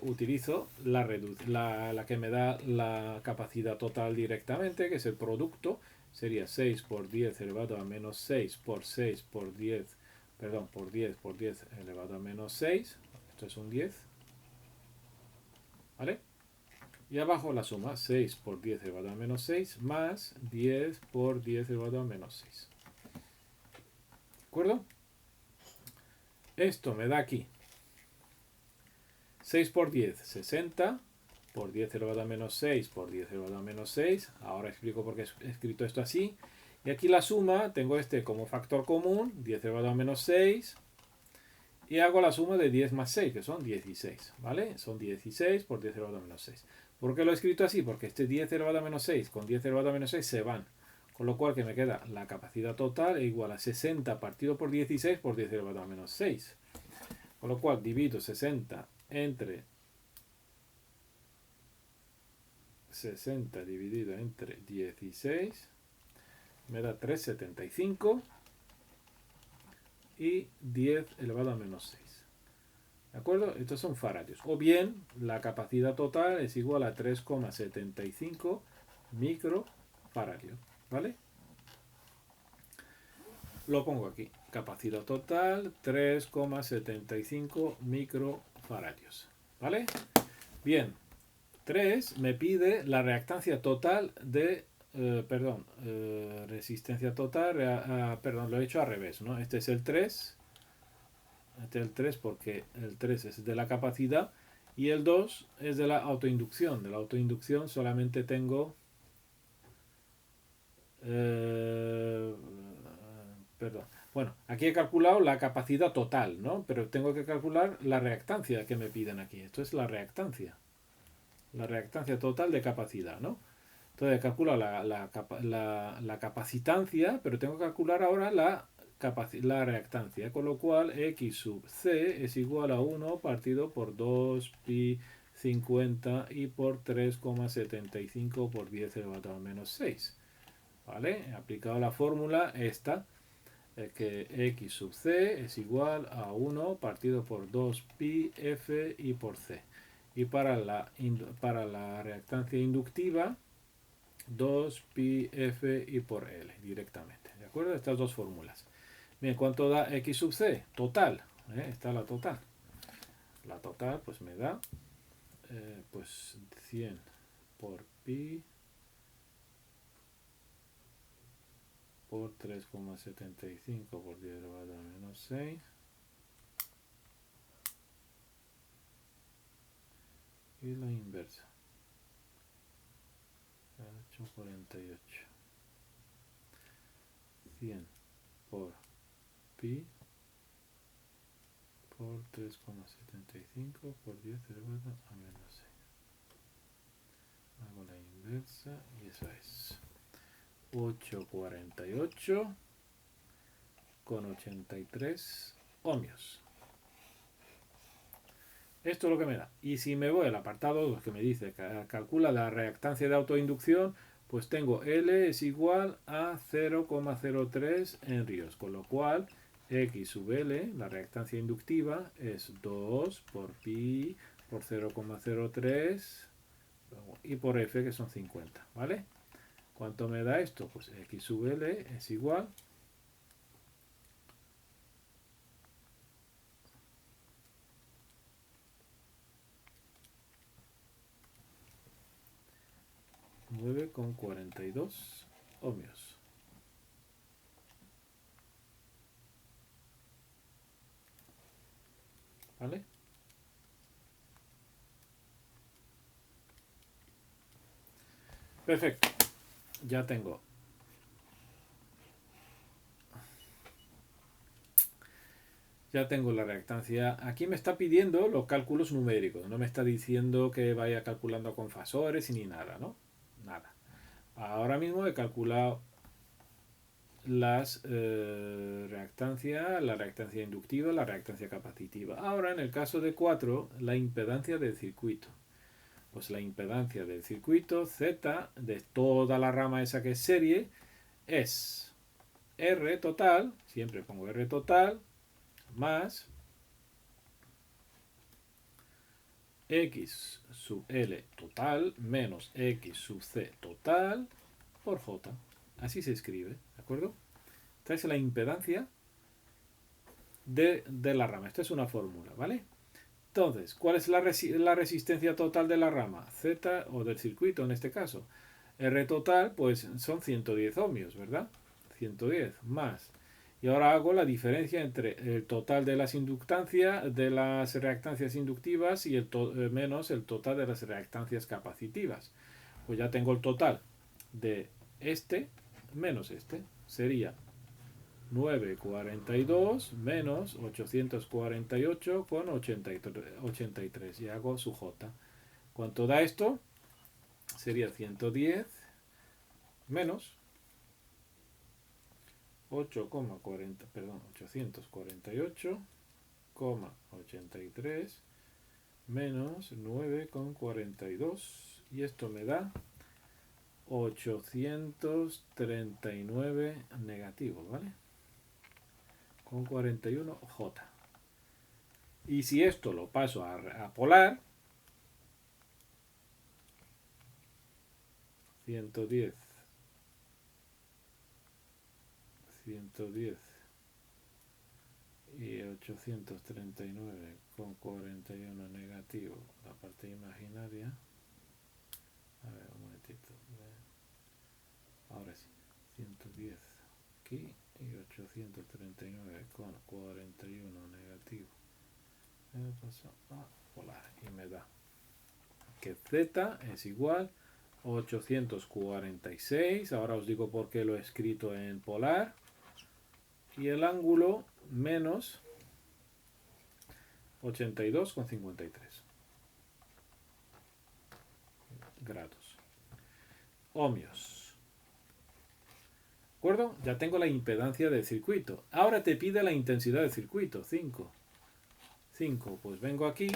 utilizo la que me da la capacidad total directamente, que es el producto. Sería 6 por 10 elevado a menos 6 por 6 por 10, perdón, por 10 por 10 elevado a menos 6. Esto es un 10. ¿Vale? Y abajo la suma 6 por 10 elevado a menos 6 más 10 por 10 elevado a menos 6. ¿De acuerdo? Esto me da aquí 6 por 10, 60, por 10 elevado a menos 6, por 10 elevado a menos 6. Ahora explico por qué he escrito esto así. Y aquí la suma, tengo este como factor común, 10 elevado a menos 6. Y hago la suma de 10 más 6, que son 16, ¿vale? Son 16 por 10 elevado a menos 6. ¿Por qué lo he escrito así? Porque este 10 elevado a menos 6 con 10 elevado a menos 6 se van. Con lo cual que me queda la capacidad total es igual a 60 partido por 16 por 10 elevado a menos 6. Con lo cual divido 60 entre 60 dividido entre 16 me da 3,75 y 10 elevado a menos 6. ¿De acuerdo? Estos son faradios. O bien la capacidad total es igual a 3,75 microfaradios. ¿Vale? Lo pongo aquí. Capacidad total 3,75 microfaradios. ¿Vale? Bien. 3 me pide la reactancia total de resistencia total, perdón, lo he hecho al revés, ¿no? Este es el 3, este es el 3 porque el 3 es de la capacidad y el 2 es de la autoinducción. De la autoinducción solamente tengo, perdón, bueno, aquí he calculado la capacidad total, ¿no? Pero tengo que calcular la reactancia que me piden aquí. Esto es la reactancia total de capacidad, ¿no? Entonces calculo la capacitancia, pero tengo que calcular ahora la reactancia, con lo cual x sub c es igual a 1 partido por 2 pi 50 y por 3,75 por 10 elevado a menos 6. ¿Vale? He aplicado la fórmula esta, que x sub c es igual a 1 partido por 2 pi f y por c. Y para la reactancia inductiva, 2 pi f y por l directamente. ¿De acuerdo? Estas dos fórmulas. Bien, ¿cuánto da x sub c? Total. Está la total. La total pues me da pues 100 por pi por 3,75 por 10 elevado a menos 6. Y la inversa. 8,48. 100 por pi por 3,75 por 10 elevado a menos 6. Hago la inversa y eso es 8,48 con 83 ohmios. Esto es lo que me da. Y si me voy al apartado 2 que me dice que calcula la reactancia de autoinducción, pues tengo L es igual a 0,03 henrios, con lo cual X sub L, la reactancia inductiva, es 2 por pi por 0,03 y por F, que son 50, ¿vale? ¿Cuánto me da esto? Pues X sub L es igual 9,42 ohmios. ¿Vale? Perfecto. Ya tengo. Ya tengo la reactancia. Aquí me está pidiendo los cálculos numéricos. No me está diciendo que vaya calculando con fasores ni nada, ¿no? Nada. Ahora mismo he calculado las la reactancia inductiva, la reactancia capacitiva. Ahora, en el caso de 4, la impedancia del circuito. Pues la impedancia del circuito Z de toda la rama esa que es serie es R total, siempre pongo R total, más X sub L total menos X sub C total por J. Así se escribe, ¿de acuerdo? Esta es la impedancia de la rama. Esta es una fórmula, ¿vale? Entonces, ¿cuál es la resistencia total de la rama? Z o del circuito en este caso. R total, pues son 110 ohmios, ¿verdad? 110 más. Y ahora hago la diferencia entre el total de las inductancias, de las reactancias inductivas y menos el total de las reactancias capacitivas. Pues ya tengo el total de este menos este. Sería 942 menos 848 con 83 y hago su J. ¿Cuánto da esto? Sería 110 menos 848,83 menos 9,42 y esto me da 839 negativo, ¿vale? Con 41 J. Y si esto lo paso a polar, 110 y 839 con 41 negativo, la parte imaginaria. A ver, un momentito. Ahora sí, 110 aquí y 839 con 41 negativo. Me paso a polar y me da que Z es igual 846. Ahora os digo por qué lo he escrito en polar. Y el ángulo menos 82,53 grados. Ohmios. ¿De acuerdo? Ya tengo la impedancia del circuito. Ahora te pide la intensidad del circuito. 5. Pues vengo aquí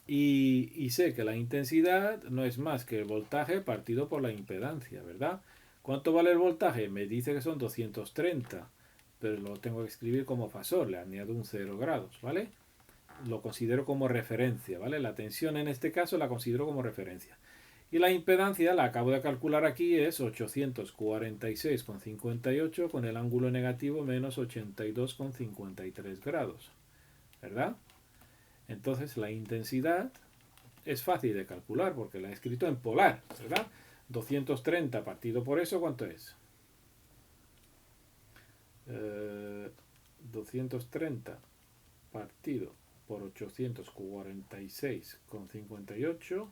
y sé que la intensidad no es más que el voltaje partido por la impedancia, ¿verdad? ¿Cuánto vale el voltaje? Me dice que son 230, pero lo tengo que escribir como fasor, le añado un 0 grados, ¿vale? Lo considero como referencia, ¿vale? La tensión en este caso la considero como referencia. Y la impedancia, la acabo de calcular aquí, es 846,58 con el ángulo negativo menos 82,53 grados, ¿verdad? Entonces la intensidad es fácil de calcular porque la he escrito en polar, ¿verdad? 230 partido por eso, ¿cuánto es? 230 partido por 846,58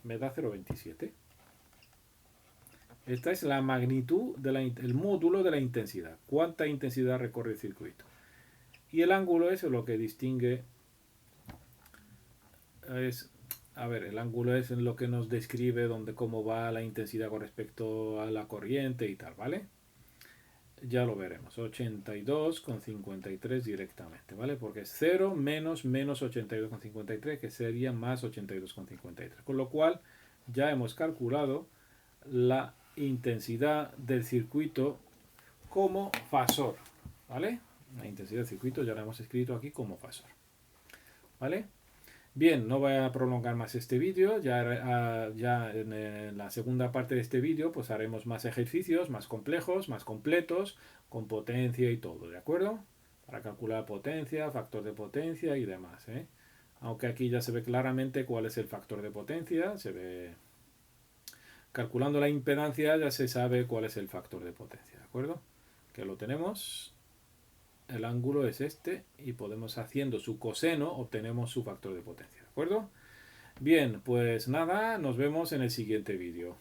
me da 0,27. Esta es la magnitud del módulo de la intensidad. ¿Cuánta intensidad recorre el circuito? Y el ángulo es lo que distingue. El ángulo es en lo que nos describe cómo va la intensidad con respecto a la corriente y tal, ¿vale? Ya lo veremos. 82,53 directamente, ¿vale? Porque es 0 menos 82,53, que sería más 82,53. Con lo cual ya hemos calculado la intensidad del circuito como fasor, ¿vale? La intensidad del circuito ya la hemos escrito aquí como fasor, ¿vale? Bien, no voy a prolongar más este vídeo, ya en la segunda parte de este vídeo pues haremos más ejercicios más complejos, más completos, con potencia y todo, ¿de acuerdo? Para calcular potencia, factor de potencia y demás, ¿eh? Aunque aquí ya se ve claramente cuál es el factor de potencia, se ve. Calculando la impedancia ya se sabe cuál es el factor de potencia, ¿de acuerdo? Que lo tenemos. El ángulo es este y podemos, haciendo su coseno, obtenemos su factor de potencia, ¿de acuerdo? Bien, pues nada, nos vemos en el siguiente vídeo.